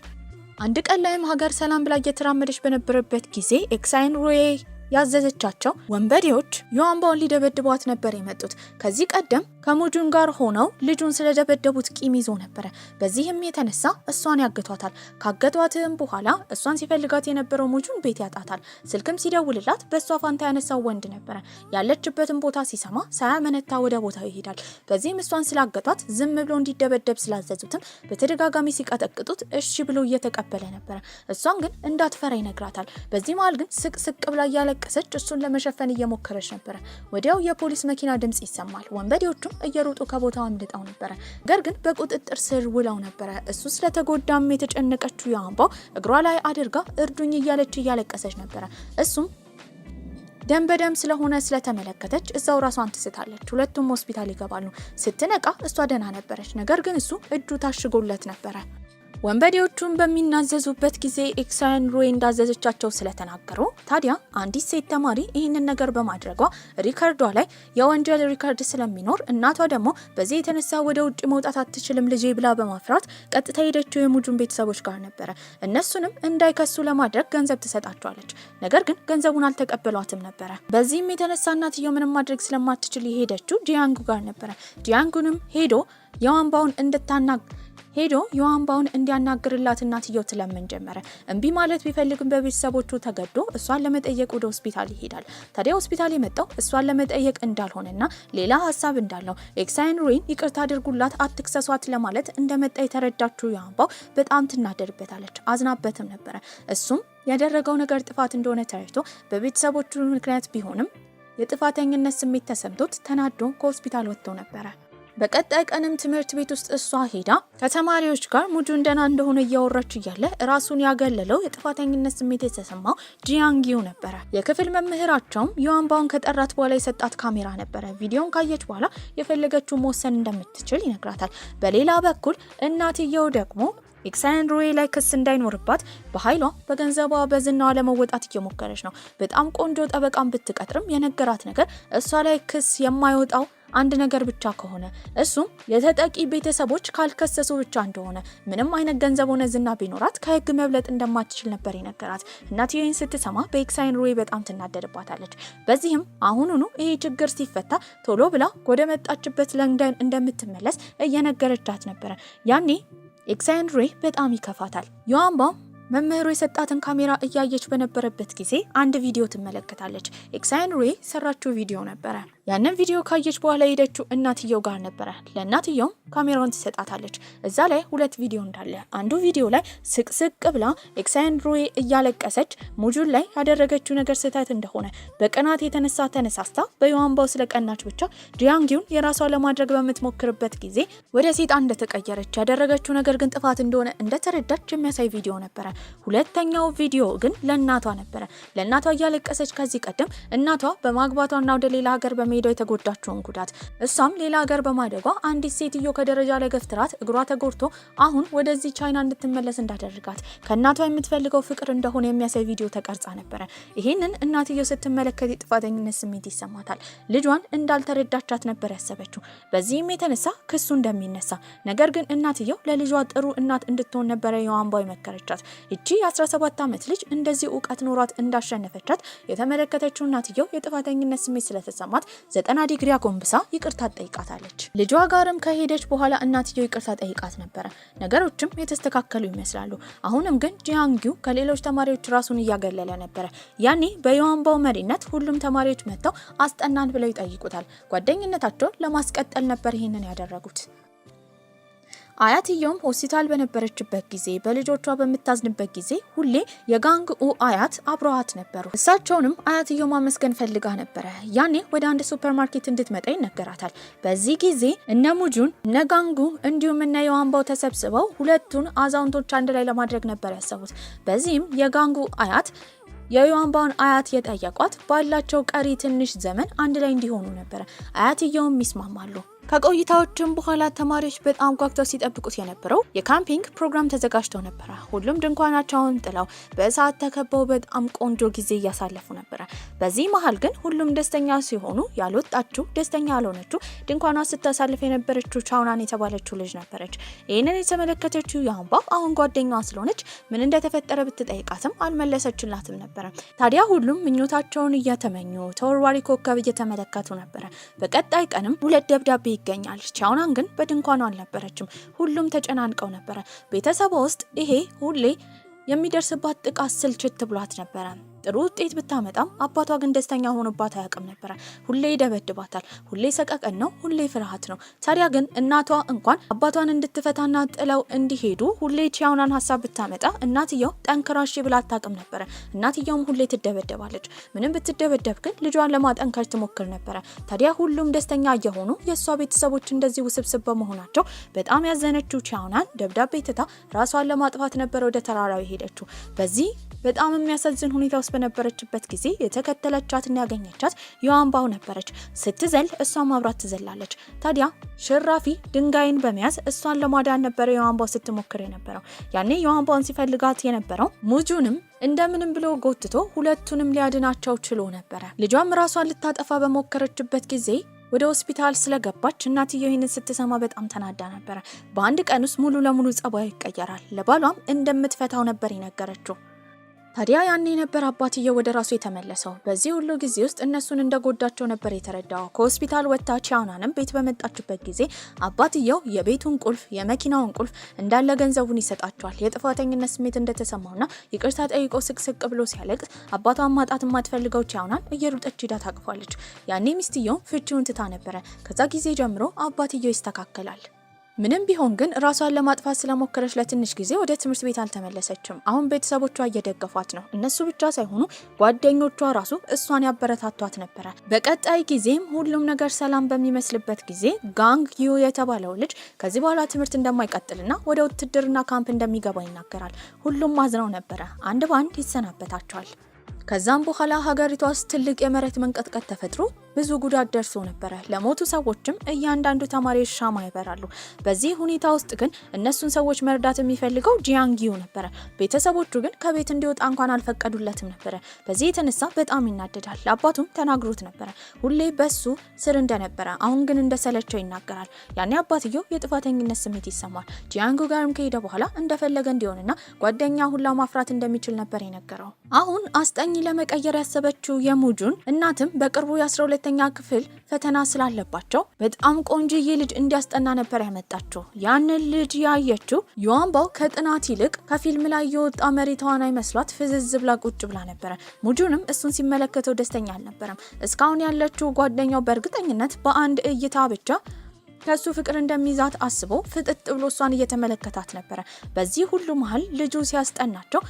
አንድ ቀን ላይም ሀገር ሰላም ብላ እየተራመደች በነበረበት ጊዜ ኤክሳይን ሩዌይ ያዘዘቻቸው ወንበዴዎች ያንባውን ሊደበድቧት ነበር የመጡት። ከዚህ ቀደም ከሙጁን ጋር ሆነው ልጁን ስለደበደቡት ቂም ይዞ ነበረ። በዚህም የተነሳ እሷን ያገቷታል። ካገቷትም በኋላ እሷን ሲፈልጋት የነበረው ሙጁን ቤት ያጣታል። ስልክም ሲደውልላት በእሷ ፋንታ ያነሳው ወንድ ነበረ። ያለችበትን ቦታ ሲሰማ ሳያመነታ ወደ ቦታው ይሄዳል። በዚህም እሷን ስላገቷት ዝም ብሎ እንዲደበደብ ስላዘዙትም በተደጋጋሚ ሲቀጠቅጡት እሺ ብሎ እየተቀበለ ነበረ። እሷን ግን እንዳትፈራ ይነግራታል። በዚህ መሃል ግን ስቅስቅ ብላ ቀሰች እሱን ለመሸፈን እየሞከረች ነበር። ወዲያው የፖሊስ መኪና ድምጽ ይሰማል። ወንበዴዎቹም እየሮጡ ከቦታው አምልጠው ነበር። ነገር ግን በቁጥጥር ስር ውለው ነበር። እሱ ስለተጎዳም የተጨነቀችው ያንባው እግሯ ላይ አድርጋ እርዱኝ እያለች እያለቀሰች ነበር። እሱም ደም በደም ስለሆነ ስለተመለከተች እዛው ራሷን ትስታለች። ሁለቱም ሆስፒታል ይገባሉ። ስትነቃ እሷ ደህና ነበረች። ነገር ግን እሱ እጁ ታሽጎለት ነበር። ወንበዴዎቹን በሚናዘዙበት ጊዜ ኤክሳይን ሩዌይ እንዳዘዘቻቸው ስለተናገሩ ታዲያ አንዲት ሴት ተማሪ ይህንን ነገር በማድረጓ ሪከርዷ ላይ የወንጀል ሪከርድ ስለሚኖር እናቷ ደግሞ በዚህ የተነሳ ወደ ውጭ መውጣት አትችልም ልጄ ብላ በማፍራት ቀጥታ ሄደችው የሙጁን ቤተሰቦች ጋር ነበረ። እነሱንም እንዳይከሱ ለማድረግ ገንዘብ ትሰጣቸዋለች። ነገር ግን ገንዘቡን አልተቀበሏትም ነበረ። በዚህም የተነሳ እናትየው ምንም ማድረግ ስለማትችል የሄደችው ጂያንጉ ጋር ነበረ። ጂያንጉንም ሄዶ ያንባውን ሄዶ ዮአንባውን እንዲያናግርላት እናትየው ትለምን ጀመረ። እምቢ ማለት ቢፈልግም በቤተሰቦቹ ተገዶ እሷን ለመጠየቅ ወደ ሆስፒታል ይሄዳል። ታዲያ ሆስፒታል የመጣው እሷን ለመጠየቅ እንዳልሆነና ሌላ ሐሳብ እንዳለው ኤክሳይንሩይን ይቅርታ አድርጉላት አትክሰሷት ለማለት እንደመጣ የተረዳችው ዮአንባው በጣም ትናደርበታለች። አዝናበትም ነበር። እሱም ያደረገው ነገር ጥፋት እንደሆነ ተረድቶ በቤተሰቦቹ ምክንያት ቢሆንም የጥፋተኝነት ስሜት ተሰምቶት ተናዶ ከሆስፒታል ወጥቶ ነበር። በቀጣይ ቀንም ትምህርት ቤት ውስጥ እሷ ሄዳ ከተማሪዎች ጋር ሙጁ እንደና እንደሆነ እያወራች እያለ ራሱን ያገለለው የጥፋተኝነት ስሜት የተሰማው ጂያንጊው ነበር። የክፍል መምህራቸውም ዮአንባውን ከጠራት በኋላ የሰጣት ካሜራ ነበር። ቪዲዮን ካየች በኋላ የፈለገችው መወሰን እንደምትችል ይነግራታል። በሌላ በኩል እናትየው ደግሞ ኤክሳይንሩይ ላይ ክስ እንዳይኖርባት በኃይሏ በገንዘቧ በዝናዋ ለመወጣት እየሞከረች ነው። በጣም ቆንጆ ጠበቃን ብትቀጥርም የነገራት ነገር እሷ ላይ ክስ የማይወጣው አንድ ነገር ብቻ ከሆነ እሱም የተጠቂ ቤተሰቦች ካልከሰሱ ብቻ እንደሆነ ምንም አይነት ገንዘብ ሆነ ዝና ቢኖራት ከህግ መብለጥ እንደማትችል ነበር የነገራት። እናትየው ስትሰማ በኤክሳይንሩይ በጣም ትናደድባታለች። በዚህም አሁኑኑ ይሄ ችግር ሲፈታ ቶሎ ብላ ወደ መጣችበት ለንደን እንደምትመለስ እየነገረቻት ነበር። ያኔ ኤክሳይንሩይ በጣም ይከፋታል። ዮአንባው መምህሩ የሰጣትን ካሜራ እያየች በነበረበት ጊዜ አንድ ቪዲዮ ትመለከታለች። ኤክሳይንሩይ ሰራችው ቪዲዮ ነበር። ያንን ቪዲዮ ካየች በኋላ ሄደችው እናትየው ጋር ነበር። ለእናትየው ካሜራውን ትሰጣታለች። እዛ ላይ ሁለት ቪዲዮ እንዳለ አንዱ ቪዲዮ ላይ ስቅስቅ ብላ ኤክሳይንሩይ እያለቀሰች ሙጁን ላይ ያደረገችው ነገር ስህተት እንደሆነ በቅናት የተነሳ ተነሳስታ በዮአንባው ስለቀናች ብቻ ጂያንጊውን የራሷ ለማድረግ በምትሞክርበት ጊዜ ወደ ሴጣን እንደተቀየረች ያደረገችው ነገር ግን ጥፋት እንደሆነ እንደተረዳች የሚያሳይ ቪዲዮ ነበር። ሁለተኛው ቪዲዮ ግን ለእናቷ ነበር። ለእናቷ እያለቀሰች ከዚህ ቀደም እናቷ በማግባቷና ወደ ሌላ ሀገር በመሄዷ የተጎዳችውን ጉዳት እሷም ሌላ ሀገር በማደጓ አንዲት ሴትዮ ከደረጃ ላይ ገፍትራት እግሯ ተጎድቶ አሁን ወደዚህ ቻይና እንድትመለስ እንዳደረጋት ከእናቷ የምትፈልገው ፍቅር እንደሆነ የሚያሳይ ቪዲዮ ተቀርጻ ነበር። ይሄንን እናትየው ስትመለከት የጥፋተኝነት ስሜት ይሰማታል። ልጇን እንዳልተረዳቻት ነበር ያሰበችው። በዚህም የተነሳ ክሱ እንደሚነሳ ነገር ግን እናትየው ለልጇ ጥሩ እናት እንድትሆን ነበር ዮአንባው የመከረቻት። እቺ 17 ዓመት ልጅ እንደዚህ ዕውቀት ኖሯት እንዳሸነፈቻት የተመለከተችው እናትየው የጥፋተኝነት ስሜት ስለተሰማት 90 ዲግሪ አጎንብሳ ይቅርታ ጠይቃታለች። ልጇ ጋርም ከሄደች በኋላ እናትየው ይቅርታ ጠይቃት ነበር። ነገሮችም የተስተካከሉ ይመስላሉ። አሁንም ግን ጂያንጊው ከሌሎች ተማሪዎች ራሱን እያገለለ ነበር። ያኔ በዮአንባው መሪነት ሁሉም ተማሪዎች መጥተው አስጠናን ብለው ይጠይቁታል። ጓደኝነታቸውን ለማስቀጠል ነበር ይሄንን ያደረጉት። አያትየውም ሆስፒታል በነበረችበት ጊዜ በልጆቿ በመታዝንበት ጊዜ ሁሌ የጋንግኡ አያት አብረዋት ነበሩ። እሳቸውንም አያትየው ማመስገን ፈልጋ ነበር። ያኔ ወደ አንድ ሱፐርማርኬት እንድትመጣ ይነገራታል። በዚህ ጊዜ እነ ሙጁን እነ ጋንጉ እንዲሁም እነ ዮአንባው ተሰብስበው ሁለቱን አዛውንቶች አንድ ላይ ለማድረግ ነበር ያሰቡት። በዚህም የጋንጉ አያት የዮአንባውን አያት የጠየቋት ባላቸው ቀሪ ትንሽ ዘመን አንድ ላይ እንዲሆኑ ነበር። አያትየውም ይስማማሉ። ከቆይታዎችም በኋላ ተማሪዎች በጣም ጓግተው ሲጠብቁት የነበረው የካምፒንግ ፕሮግራም ተዘጋጅቶ ነበር። ሁሉም ድንኳናቸውን ጥለው በእሳት ተከበው በጣም ቆንጆ ጊዜ እያሳለፉ ነበር። በዚህ መሃል ግን ሁሉም ደስተኛ ሲሆኑ ያልወጣችው ደስተኛ ያልሆነችው ድንኳኗ ስታሳልፍ የነበረችው ቻውናን የተባለችው ልጅ ነበረች። ይህንን የተመለከተችው ዮአንባው አሁን ጓደኛዋ ስለሆነች ምን እንደተፈጠረ ብትጠይቃትም አልመለሰችላትም ነበር። ታዲያ ሁሉም ምኞታቸውን እየተመኙ ተወርዋሪ ኮከብ እየተመለከቱ ነበር። በቀጣይ ቀንም ሁለት ደብዳቤ ይገኛል። ቻውናን ግን በድንኳኗ አልነበረችም። ሁሉም ተጨናንቀው ነበር። ቤተሰቧ ውስጥ ይሄ ሁሌ የሚደርስባት ጥቃት ስልችት ብሏት ነበር። ጥሩ ውጤት ብታመጣም አባቷ ግን ደስተኛ ሆኖባት አያውቅም ነበር። ሁሌ ይደበድባታል። ሁሌ ሰቀቀን ነው። ሁሌ ፍርሃት ነው። ታዲያ ግን እናቷ እንኳን አባቷን እንድትፈታና ጥለው እንዲሄዱ ሁሌ ቻውናን ሐሳብ ብታመጣ እናትየው ጠንክራሽ ብላ አታውቅም ነበር። እናትየውም ሁሌ ትደበደባለች። ምንም ብትደበደብ ግን ልጇን ለማጠንከር ትሞክር ነበር። ታዲያ ሁሉም ደስተኛ እየሆኑ የሷ ቤተሰቦች እንደዚህ ውስብስብ በመሆናቸው በጣም ያዘነችው ቻውናን ደብዳቤ ትታ ራሷን ለማጥፋት ነበር ወደ ተራራው ሄደችው። በዚህ በጣም የሚያሳዝን ሁኔታ ውስጥ በነበረችበት ጊዜ የተከተለቻትና ያገኘቻት ዮአንባው ነበረች። ስትዘል እሷም አብራት ትዘላለች። ታዲያ ሽራፊ ድንጋይን በመያዝ እሷን ለማዳን ነበር ዮአንባው ስትሞክር የነበረው። ያኔ ዮአንባውን ሲፈልጋት የነበረው ሙጁንም እንደምንም ብሎ ጎትቶ ሁለቱንም ሊያድናቸው ችሎ ነበር። ልጇም ራሷን ልታጠፋ በሞከረችበት ጊዜ ወደ ሆስፒታል ስለገባች እናትየው ይህንን ስትሰማ በጣም ተናዳ ነበር። በአንድ ቀን ውስጥ ሙሉ ለሙሉ ጸባዩ ይቀየራል። ለባሏም እንደምትፈታው ነበር የነገረችው። ታዲያ ያኔ ነበር አባትየው ወደ ራሱ የተመለሰው። በዚህ ሁሉ ጊዜ ውስጥ እነሱን እንደጎዳቸው ነበር የተረዳው። ከሆስፒታል ወጥታ ቻውናንም ቤት በመጣችበት ጊዜ አባትየው የቤቱን ቁልፍ፣ የመኪናውን ቁልፍ እንዳለ ገንዘቡን ይሰጣቸዋል። የጥፋተኝነት ስሜት እንደተሰማውና ይቅርታ ጠይቆ ስቅስቅ ብሎ ሲያለቅስ አባቷን ማጣት የማትፈልገው ቻውናን እየሮጠች ሄዳ ታቅፋለች። ያኔ ሚስትየው ፍቺውን ትታ ነበረ። ከዛ ጊዜ ጀምሮ አባትየው ይስተካከላል። ምንም ቢሆን ግን ራሷን ለማጥፋት ስለሞከረች ለትንሽ ጊዜ ወደ ትምህርት ቤት አልተመለሰችም። አሁን ቤተሰቦቿ እየደገፏት ነው። እነሱ ብቻ ሳይሆኑ ጓደኞቿ ራሱ እሷን ያበረታቷት ነበረ። በቀጣይ ጊዜም ሁሉም ነገር ሰላም በሚመስልበት ጊዜ ጋንግ ዩ የተባለው ልጅ ከዚህ በኋላ ትምህርት እንደማይቀጥልና ወደ ውትድርና ካምፕ እንደሚገባ ይናገራል። ሁሉም አዝነው ነበረ። አንድ ባንድ ይሰናበታቸዋል። ከዛም በኋላ ሀገሪቷ ውስጥ ትልቅ የመሬት መንቀጥቀጥ ተፈጥሮ ብዙ ጉዳት ደርሶ ነበረ። ለሞቱ ሰዎችም እያንዳንዱ ተማሪዎች ሻማ ይበራሉ። በዚህ ሁኔታ ውስጥ ግን እነሱን ሰዎች መርዳት የሚፈልገው ጂያንጊዩ ነበረ። ቤተሰቦቹ ግን ከቤት እንዲወጣ እንኳን አልፈቀዱለትም ነበረ። በዚህ የተነሳ በጣም ይናደዳል። ለአባቱም ተናግሮት ነበረ ሁሌ በሱ ስር እንደነበረ፣ አሁን ግን እንደሰለቸው ይናገራል። ያኔ አባትየው የጥፋተኝነት ስሜት ይሰማል። ጂያንጉ ጋርም ከሄደ በኋላ እንደፈለገ እንዲሆንና ጓደኛ ሁላ ማፍራት እንደሚችል ነበር የነገረው። አሁን አስጠኝ ለመቀየር ያሰበችው የሙጁን እናትም በቅርቡ የ12ኛ ክፍል ፈተና ስላለባቸው በጣም ቆንጆዬ ልጅ እንዲያስጠና ነበር ያመጣቸው። ያንን ልጅ ያየችው ዩዋንባው ከጥናት ይልቅ ከፊልም ላይ የወጣ መሪ ተዋናይ መስሏት ፍዝዝ ብላ ቁጭ ብላ ነበረ። ሙጁንም እሱን ሲመለከተው ደስተኛ አልነበረም። እስካሁን ያለችው ጓደኛው በእርግጠኝነት በአንድ እይታ ብቻ ከሱ ፍቅር እንደሚይዛት አስቦ ፍጥጥ ብሎ እሷን እየተመለከታት ነበረ። በዚህ ሁሉ መሀል ልጁ ሲያስጠናቸው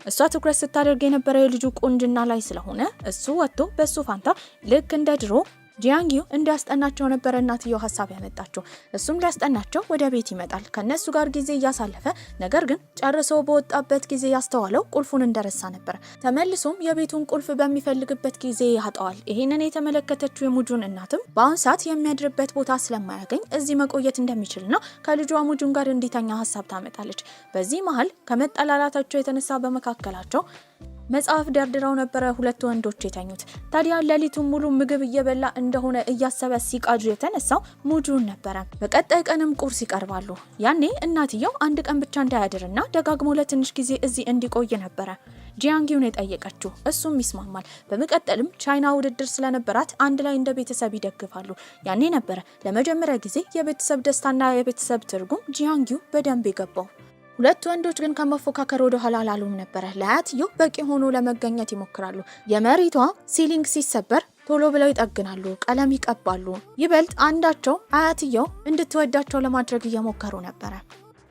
እሷ ትኩረት ስታደርግ የነበረው የልጁ ቁንጅና ላይ ስለሆነ እሱ ወጥቶ በሱ ፋንታ ልክ እንደ ድሮ ጂያንጊዩ እንዲያስጠናቸው ነበር እናትየው ሀሳብ ያመጣቸው። እሱም ሊያስጠናቸው ወደ ቤት ይመጣል። ከነሱ ጋር ጊዜ እያሳለፈ ነገር ግን ጨርሶ በወጣበት ጊዜ ያስተዋለው ቁልፉን እንደረሳ ነበር። ተመልሶም የቤቱን ቁልፍ በሚፈልግበት ጊዜ ያጣዋል። ይሄንን የተመለከተችው የሙጁን እናትም በአሁን ሰዓት የሚያድርበት ቦታ ስለማያገኝ እዚህ መቆየት እንደሚችልና ከልጇ ሙጁን ጋር እንዲተኛ ሀሳብ ታመጣለች። በዚህ መሀል ከመጠላላታቸው የተነሳ በመካከላቸው መጽሐፍ ደርድረው ነበረ ሁለት ወንዶች የተኙት። ታዲያ ሌሊቱን ሙሉ ምግብ እየበላ እንደሆነ እያሰበ ሲቃጁ የተነሳው ሙጁን ነበረ። በቀጣይ ቀንም ቁርስ ይቀርባሉ። ያኔ እናትየው አንድ ቀን ብቻ እንዳያድርና ደጋግሞ ለትንሽ ጊዜ እዚህ እንዲቆይ ነበረ ጂያንጊዩን የጠየቀችው። እሱም ይስማማል። በመቀጠልም ቻይና ውድድር ስለነበራት አንድ ላይ እንደ ቤተሰብ ይደግፋሉ። ያኔ ነበረ ለመጀመሪያ ጊዜ የቤተሰብ ደስታና የቤተሰብ ትርጉም ጂያንጊዩ በደንብ ይገባው። ሁለት ወንዶች ግን ከመፎካከር ወደ ኋላ አላሉም ነበረ። ለአያትየው በቂ ሆኖ ለመገኘት ይሞክራሉ። የመሬቷ ሲሊንግ ሲሰበር ቶሎ ብለው ይጠግናሉ፣ ቀለም ይቀባሉ። ይበልጥ አንዳቸው አያትየው እንድትወዳቸው ለማድረግ እየሞከሩ ነበረ።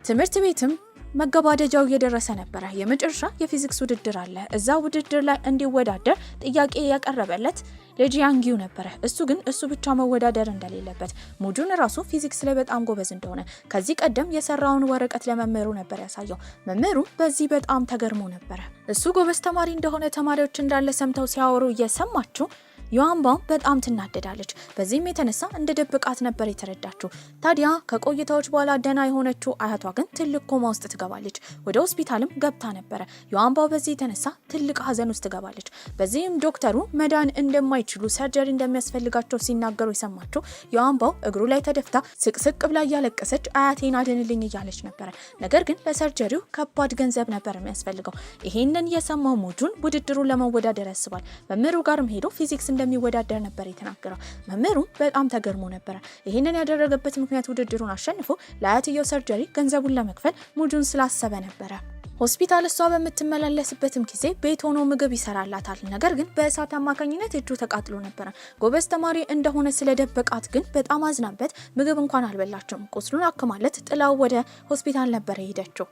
ትምህርት ቤትም መገባደጃው እየደረሰ ነበረ። የመጨረሻ የፊዚክስ ውድድር አለ። እዛ ውድድር ላይ እንዲወዳደር ጥያቄ ያቀረበለት ለጂያንጊዩ ነበረ። እሱ ግን እሱ ብቻ መወዳደር እንደሌለበት፣ ሙጁን ራሱ ፊዚክስ ላይ በጣም ጎበዝ እንደሆነ ከዚህ ቀደም የሰራውን ወረቀት ለመምህሩ ነበር ያሳየው። መምህሩ በዚህ በጣም ተገርሞ ነበረ። እሱ ጎበዝ ተማሪ እንደሆነ ተማሪዎች እንዳለ ሰምተው ሲያወሩ እየሰማችሁ ዩዋንባው በጣም ትናደዳለች። በዚህም የተነሳ እንደ ደብቃት ነበር የተረዳችው። ታዲያ ከቆይታዎች በኋላ ደና የሆነችው አያቷ ግን ትልቅ ኮማ ውስጥ ትገባለች። ወደ ሆስፒታልም ገብታ ነበረ። ዩዋንባው በዚህ የተነሳ ትልቅ ሀዘን ውስጥ ትገባለች። በዚህም ዶክተሩ መዳን እንደማይችሉ ሰርጀሪ እንደሚያስፈልጋቸው ሲናገሩ የሰማችው ዩዋንባው እግሩ ላይ ተደፍታ ስቅስቅ ብላ እያለቀሰች አያቴን አድንልኝ እያለች ነበረ። ነገር ግን ለሰርጀሪው ከባድ ገንዘብ ነበር የሚያስፈልገው። ይሄንን የሰማው ሙጁን ውድድሩን ለመወዳደር ያስባል። መምህሩ ጋርም ሄዶ ፊዚክስ እንደሚወዳደር ነበር የተናገረው። መምህሩ በጣም ተገርሞ ነበር። ይሄንን ያደረገበት ምክንያት ውድድሩን አሸንፎ ለአያትየው ሰርጀሪ ገንዘቡን ለመክፈል ሙጁን ስላሰበ ነበረ። ሆስፒታል እሷ በምትመላለስበትም ጊዜ ቤት ሆኖ ምግብ ይሰራላታል። ነገር ግን በእሳት አማካኝነት እጁ ተቃጥሎ ነበረ። ጎበዝ ተማሪ እንደሆነ ስለደበቃት ግን በጣም አዝናበት ምግብ እንኳን አልበላችም። ቁስሉን አክማለት ጥላው ወደ ሆስፒታል ነበር የሄደችው።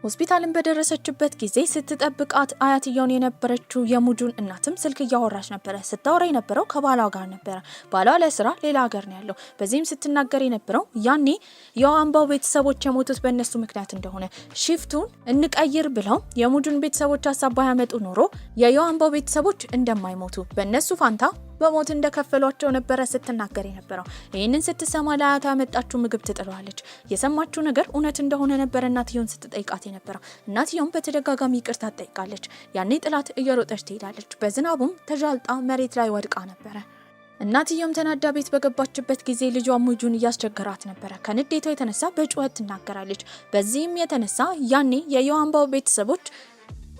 ሆስፒታልን በደረሰችበት ጊዜ ስትጠብቃት አያትየውን የነበረችው የሙጁን እናትም ስልክ እያወራች ነበረ። ስታወራ የነበረው ከባሏ ጋር ነበረ። ባሏ ለስራ ሌላ ሀገር ነው ያለው። በዚህም ስትናገር የነበረው ያኔ የዩዋንባው ቤተሰቦች የሞቱት በእነሱ ምክንያት እንደሆነ፣ ሽፍቱን እንቀይር ብለው የሙጁን ቤተሰቦች ሀሳብ ባያመጡ ኖሮ የዩዋንባው ቤተሰቦች እንደማይሞቱ በእነሱ ፋንታ በሞት እንደከፈሏቸው ነበረ ስትናገር የነበረው። ይህንን ስትሰማ ለአያቷ ያመጣችው ምግብ ትጥለዋለች። የሰማችው ነገር እውነት እንደሆነ ነበር እናትየውን ስትጠይቃት የነበረው። እናትየውም በተደጋጋሚ ይቅርታ ትጠይቃለች። ያኔ ጥላት እየሮጠች ትሄዳለች። በዝናቡም ተጃልጣ መሬት ላይ ወድቃ ነበረ። እናትየውም ተናዳ ቤት በገባችበት ጊዜ ልጇ ሙጁን እያስቸገራት ነበረ። ከንዴቷ የተነሳ በጩኸት ትናገራለች። በዚህም የተነሳ ያኔ የዩዋንባው ቤተሰቦች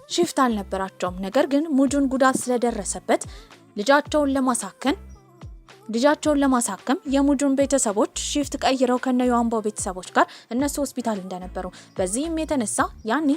ሽፍት አልነበራቸውም። ነገር ግን ሙጁን ጉዳት ስለደረሰበት ልጃቸውን ለማሳከም የሙጁን ቤተሰቦች ሽፍት ቀይረው ከነዩአንባው ቤተሰቦች ጋር እነሱ ሆስፒታል እንደነበሩ በዚህም የተነሳ ያኔ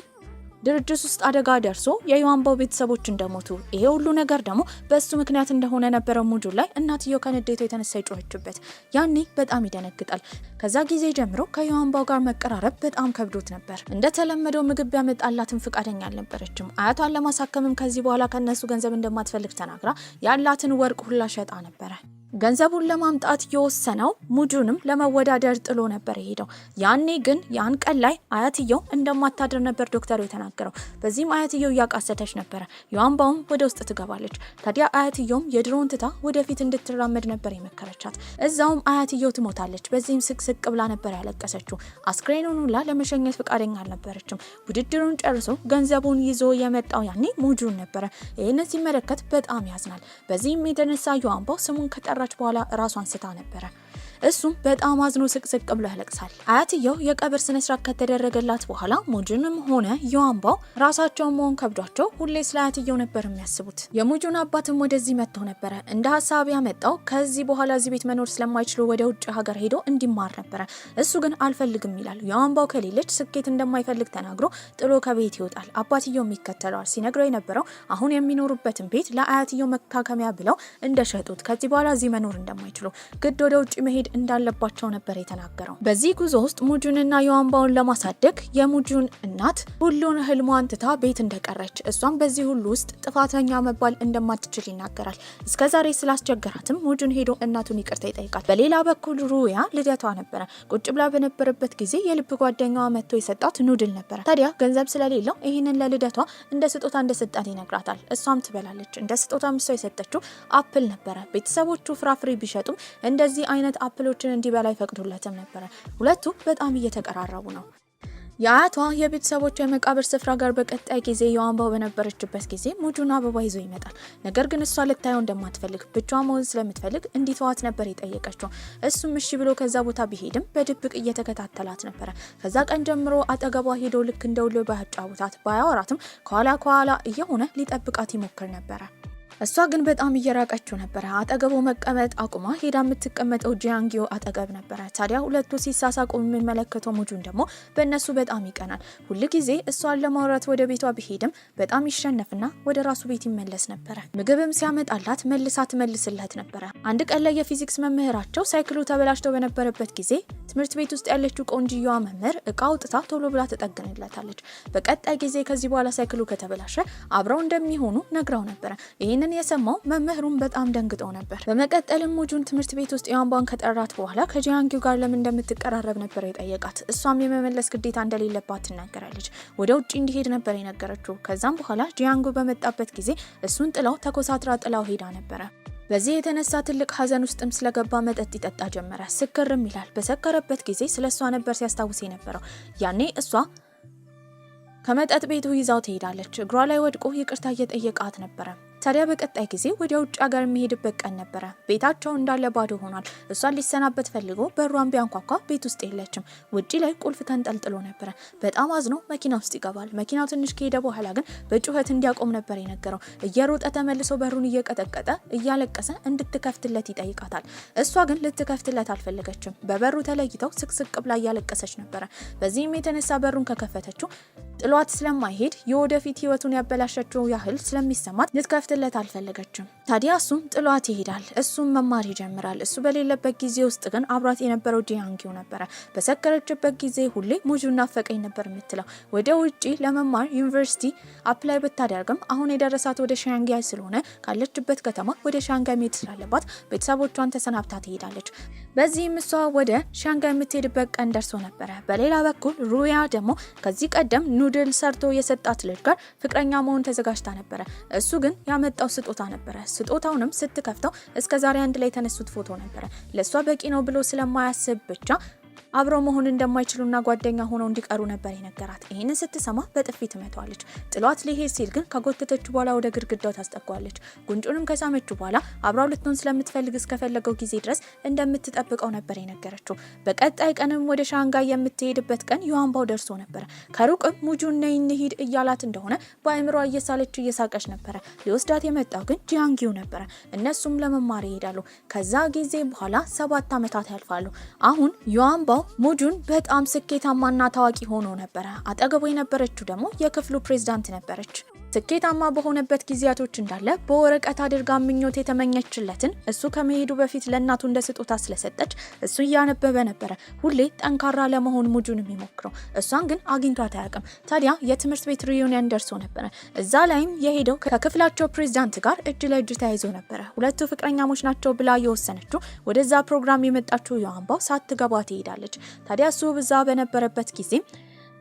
ድርጅት ውስጥ አደጋ ደርሶ የዩአንባው ቤተሰቦች እንደሞቱ ይሄ ሁሉ ነገር ደግሞ በሱ ምክንያት እንደሆነ ነበር ሙጁ ላይ እናትየው ከንዴቱ የተነሳ ይጮህችበት። ያኔ በጣም ይደነግጣል። ከዛ ጊዜ ጀምሮ ከዩአንባው ጋር መቀራረብ በጣም ከብዶት ነበር። እንደተለመደው ምግብ ያመጣላትን ፍቃደኛ አልነበረችም። አያቷን ለማሳከምም ከዚህ በኋላ ከነሱ ገንዘብ እንደማትፈልግ ተናግራ ያላትን ወርቅ ሁላ ሸጣ ነበረ። ገንዘቡን ለማምጣት የወሰነው ሙጁንም ለመወዳደር ጥሎ ነበር የሄደው። ያኔ ግን ያን ቀን ላይ አያትየው እንደማታድር ነበር ዶክተሩ የተናገረው። በዚህም አያትየው እያቃሰተች ነበረ። ዩአንባውም ወደ ውስጥ ትገባለች። ታዲያ አያትየውም የድሮውን ትታ ወደፊት እንድትራመድ ነበር የመከረቻት። እዛውም አያትየው ትሞታለች። በዚህም ስቅስቅ ብላ ነበር ያለቀሰችው። አስክሬኑን ሁላ ለመሸኘት ፈቃደኛ አልነበረችም። ውድድሩን ጨርሶ ገንዘቡን ይዞ የመጣው ያኔ ሙጁን ነበረ። ይህንን ሲመለከት በጣም ያዝናል። በዚህም የተነሳ ዩአንባው ስሙን ከጠራች በኋላ ራሷን ስታ ነበረ። እሱም በጣም አዝኖ ስቅስቅ ብሎ ያለቅሳል። አያትየው የቀብር ስነ ስርዓት ከተደረገላት በኋላ ሙጁንም ሆነ ዩአንባው ራሳቸውን መሆን ከብዷቸው ሁሌ ስለ አያትየው ነበር የሚያስቡት። የሙጁን አባትም ወደዚህ መጥተው ነበረ። እንደ ሀሳብ ያመጣው ከዚህ በኋላ እዚህ ቤት መኖር ስለማይችሉ ወደ ውጭ ሀገር ሄዶ እንዲማር ነበረ። እሱ ግን አልፈልግም ይላል። ዩአንባው ከሌለች ስኬት እንደማይፈልግ ተናግሮ ጥሎ ከቤት ይወጣል። አባትየውም ይከተለዋል። ሲነግረው የነበረው አሁን የሚኖሩበትን ቤት ለአያትየው መታከሚያ ብለው እንደሸጡት፣ ከዚህ በኋላ እዚህ መኖር እንደማይችሉ ግድ ወደ ውጭ መሄድ እንዳለባቸው ነበር የተናገረው። በዚህ ጉዞ ውስጥ ሙጁንና ዩአንባውን ለማሳደግ የሙጁን እናት ሁሉን ህልሟን ትታ ቤት እንደቀረች፣ እሷም በዚህ ሁሉ ውስጥ ጥፋተኛ መባል እንደማትችል ይናገራል። እስከዛሬ ስላስቸገራትም ሙጁን ሄዶ እናቱን ይቅርታ ይጠይቃል። በሌላ በኩል ሩያ ልደቷ ነበረ። ቁጭ ብላ በነበረበት ጊዜ የልብ ጓደኛዋ መጥቶ የሰጣት ኑድል ነበረ። ታዲያ ገንዘብ ስለሌለው ይህንን ለልደቷ እንደ ስጦታ እንደሰጣት ይነግራታል። እሷም ትበላለች። እንደ ስጦታ ምሷ የሰጠችው አፕል ነበረ። ቤተሰቦቹ ፍራፍሬ ቢሸጡም እንደዚህ አይነት አፕሎችን እንዲበላ ይፈቅዱለትም ነበረ። ሁለቱ በጣም እየተቀራረቡ ነው። የአያቷ የቤተሰቦቿ የመቃብር ስፍራ ጋር በቀጣይ ጊዜ ዩአንባው በነበረችበት ጊዜ ሙጁን አበባ ይዞ ይመጣል። ነገር ግን እሷ ልታየው እንደማትፈልግ ብቻዋን መሆን ስለምትፈልግ እንዲተዋት ነበር የጠየቀችው። እሱም እሺ ብሎ ከዛ ቦታ ቢሄድም በድብቅ እየተከታተላት ነበረ። ከዛ ቀን ጀምሮ አጠገቧ ሄዶ ልክ እንደውሎ ባያጫውታት ባያወራትም ከኋላ እየሆነ ሊጠብቃት ይሞክር ነበረ። እሷ ግን በጣም እየራቀችው ነበረ። አጠገቡ መቀመጥ አቁማ ሄዳ የምትቀመጠው ጂያንጊዮ አጠገብ ነበረ። ታዲያ ሁለቱ ሲሳሳቁ የሚመለከተው ሙጁን ደግሞ በእነሱ በጣም ይቀናል። ሁልጊዜ እሷን ለማውራት ወደ ቤቷ ቢሄድም በጣም ይሸነፍና ወደ ራሱ ቤት ይመለስ ነበረ። ምግብም ሲያመጣላት መልሳ ትመልስለት ነበረ። አንድ ቀን ላይ የፊዚክስ መምህራቸው ሳይክሉ ተበላሽተው በነበረበት ጊዜ ትምህርት ቤት ውስጥ ያለችው ቆንጂዮዋ መምህር እቃ አውጥታ ቶሎ ብላ ትጠግንለታለች። በቀጣይ ጊዜ ከዚህ በኋላ ሳይክሉ ከተበላሸ አብረው እንደሚሆኑ ነግራው ነበረ። ይህንን የሰማው መምህሩን በጣም ደንግጠው ነበር። በመቀጠልም ሙጁን ትምህርት ቤት ውስጥ ዩአንባውን ከጠራት በኋላ ከጂያንጊው ጋር ለምን እንደምትቀራረብ ነበር የጠየቃት። እሷም የመመለስ ግዴታ እንደሌለባት ትናገራለች። ወደ ውጭ እንዲሄድ ነበር የነገረችው። ከዛም በኋላ ጂያንጊው በመጣበት ጊዜ እሱን ጥላው ተኮሳትራ ጥላው ሄዳ ነበረ። በዚህ የተነሳ ትልቅ ሀዘን ውስጥም ስለገባ መጠጥ ይጠጣ ጀመረ። ስክርም ይላል። በሰከረበት ጊዜ ስለሷ ነበር ሲያስታውስ የነበረው። ያኔ እሷ ከመጠጥ ቤቱ ይዛው ትሄዳለች። እግሯ ላይ ወድቆ ይቅርታ እየጠየቃት ነበረ። ታዲያ በቀጣይ ጊዜ ወደ ውጭ ሀገር የሚሄድበት ቀን ነበረ። ቤታቸው እንዳለ ባዶ ሆኗል። እሷን ሊሰናበት ፈልጎ በሯን ቢያንኳኳ ቤት ውስጥ የለችም። ውጪ ላይ ቁልፍ ተንጠልጥሎ ነበረ። በጣም አዝኖ መኪና ውስጥ ይገባል። መኪናው ትንሽ ከሄደ በኋላ ግን በጩኸት እንዲያቆም ነበር የነገረው። እየሮጠ ተመልሶ በሩን እየቀጠቀጠ እያለቀሰ እንድትከፍትለት ይጠይቃታል። እሷ ግን ልትከፍትለት አልፈለገችም። በበሩ ተለይተው ስቅስቅ ብላ እያለቀሰች ነበረ። በዚህም የተነሳ በሩን ከከፈተችው ጥሏት ስለማይሄድ የወደፊት ህይወቱን ያበላሸችው ያህል ስለሚሰማት ልትከፍትለት አልፈለገችም። ታዲያ እሱም ጥሏት ይሄዳል። እሱም መማር ይጀምራል። እሱ በሌለበት ጊዜ ውስጥ ግን አብራት የነበረው ጂያንጊው ነበረ። በሰከረችበት ጊዜ ሁሌ ሙጁን ናፈቀኝ ነበር የምትለው። ወደ ውጪ ለመማር ዩኒቨርሲቲ አፕላይ ብታደርግም አሁን የደረሳት ወደ ሻንጋይ ስለሆነ ካለችበት ከተማ ወደ ሻንጋይ መሄድ ስላለባት ቤተሰቦቿን ተሰናብታ ትሄዳለች። በዚህም እሷ ወደ ሻንጋይ የምትሄድበት ቀን ደርሶ ነበረ። በሌላ በኩል ሩያ ደግሞ ከዚህ ቀደም ኑድል ሰርቶ የሰጣት ልጅ ጋር ፍቅረኛ መሆን ተዘጋጅታ ነበረ። እሱ ግን ያመጣው ስጦታ ነበረ። ስጦታውንም ስትከፍተው እስከዛሬ አንድ ላይ የተነሱት ፎቶ ነበረ። ለሷ በቂ ነው ብሎ ስለማያስብ ብቻ አብረው መሆን እንደማይችሉና ጓደኛ ሆነው እንዲቀሩ ነበር የነገራት። ይሄንን ስትሰማ በጥፊ ትመታዋለች። ጥሏት ሊሄድ ሲል ግን ከጎተተችው በኋላ ወደ ግድግዳው ታስጠጋዋለች። ጉንጩንም ከሳመችው በኋላ አብራው ልትሆን ስለምትፈልግ እስከፈለገው ጊዜ ድረስ እንደምትጠብቀው ነበር የነገረችው። በቀጣይ ቀንም ወደ ሻንጋይ የምትሄድበት ቀን ዩዋንባው ደርሶ ነበር። ከሩቅም ሙጁን ነይ እንሂድ እያላት እንደሆነ በአይምሯ እየሳለች እየሳቀች ነበር። ሊወስዳት የመጣው ግን ጂያንጊው ነበር። እነሱም ለመማር ይሄዳሉ። ከዛ ጊዜ በኋላ 7 ዓመታት ያልፋሉ። አሁን ዩዋንባው ሙጁን በጣም ስኬታማና ታዋቂ ሆኖ ነበር። አጠገቡ የነበረችው ደግሞ የክፍሉ ፕሬዝዳንት ነበረች። ስኬታማ በሆነበት ጊዜያቶች እንዳለ በወረቀት አድርጋ ምኞት የተመኘችለትን እሱ ከመሄዱ በፊት ለእናቱ እንደ ስጦታ ስለሰጠች እሱ እያነበበ ነበረ ሁሌ ጠንካራ ለመሆን ሙጁን የሚሞክረው። እሷን ግን አግኝቷት አያውቅም። ታዲያ የትምህርት ቤት ሪዩኒየን ደርሶ ነበረ። እዛ ላይም የሄደው ከክፍላቸው ፕሬዝዳንት ጋር እጅ ለእጅ ተያይዞ ነበረ። ሁለቱ ፍቅረኛሞች ናቸው ብላ የወሰነችው ወደዛ ፕሮግራም የመጣችው ዩዋንባው ሳትገባ ትሄዳለች። ታዲያ እሱ ብዛ በነበረበት ጊዜ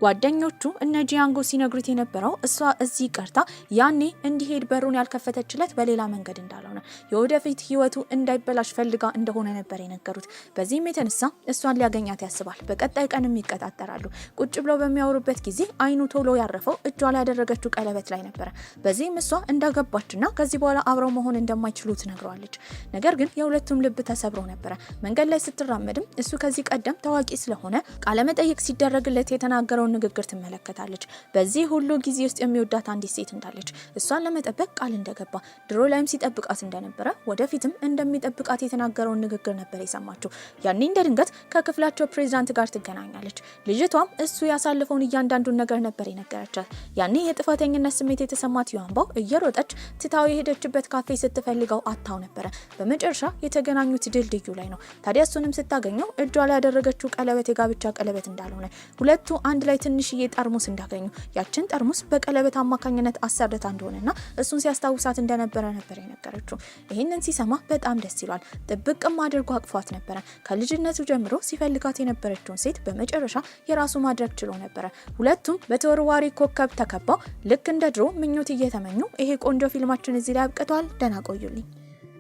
ጓደኞቹ እነ ጂያንጎ ሲነግሩት የነበረው እሷ እዚህ ቀርታ ያኔ እንዲሄድ በሩን ያልከፈተችለት በሌላ መንገድ እንዳልሆነ የወደፊት ህይወቱ እንዳይበላሽ ፈልጋ እንደሆነ ነበር የነገሩት። በዚህም የተነሳ እሷን ሊያገኛት ያስባል። በቀጣይ ቀንም ይቀጣጠራሉ። ቁጭ ብለው በሚያወሩበት ጊዜ አይኑ ቶሎ ያረፈው እጇ ላይ ያደረገችው ቀለበት ላይ ነበረ። በዚህም እሷ እንዳገባችና ከዚህ በኋላ አብረው መሆን እንደማይችሉ ትነግረዋለች። ነገር ግን የሁለቱም ልብ ተሰብሮ ነበረ። መንገድ ላይ ስትራመድም እሱ ከዚህ ቀደም ታዋቂ ስለሆነ ቃለመጠይቅ ሲደረግለት የተናገረው ንግግር ትመለከታለች። በዚህ ሁሉ ጊዜ ውስጥ የሚወዳት አንዲት ሴት እንዳለች እሷን ለመጠበቅ ቃል እንደገባ ድሮ ላይም ሲጠብቃት እንደነበረ ወደፊትም እንደሚጠብቃት የተናገረውን ንግግር ነበር የሰማችው። ያኔ እንደ ድንገት ከክፍላቸው ፕሬዝዳንት ጋር ትገናኛለች። ልጅቷም እሱ ያሳለፈውን እያንዳንዱን ነገር ነበር የነገረቻት። ያኔ የጥፋተኝነት ስሜት የተሰማት ዩዋንባው እየሮጠች ትታው የሄደችበት ካፌ ስትፈልገው አታው ነበረ። በመጨረሻ የተገናኙት ድልድዩ ላይ ነው። ታዲያ እሱንም ስታገኘው እጇ ላይ ያደረገችው ቀለበት የጋብቻ ቀለበት እንዳልሆነ ሁለቱ አንድ ላይ ትንሽዬ ጠርሙስ እንዳገኙ ያችን ጠርሙስ በቀለበት አማካኝነት አሰርታ እንደሆነና እሱን ሲያስታውሳት እንደነበረ ነበር የነገረችው። ይሄንን ሲሰማ በጣም ደስ ይሏል። ጥብቅም አድርጎ አቅፏት ነበረ። ከልጅነቱ ጀምሮ ሲፈልጋት የነበረችውን ሴት በመጨረሻ የራሱ ማድረግ ችሎ ነበረ። ሁለቱም በተወርዋሪ ኮከብ ተከባው ልክ እንደ ድሮ ምኞት እየተመኙ ይሄ ቆንጆ ፊልማችን እዚህ ላይ አብቅቷል። ደህና ቆዩልኝ።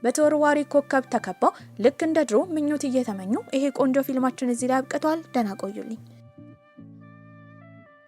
በተወርዋሪ ኮከብ ተከባው ልክ እንደ ድሮ ምኞት እየተመኙ ይሄ ቆንጆ ፊልማችን እዚህ ላይ አብቅቷል። ደህና ቆዩልኝ።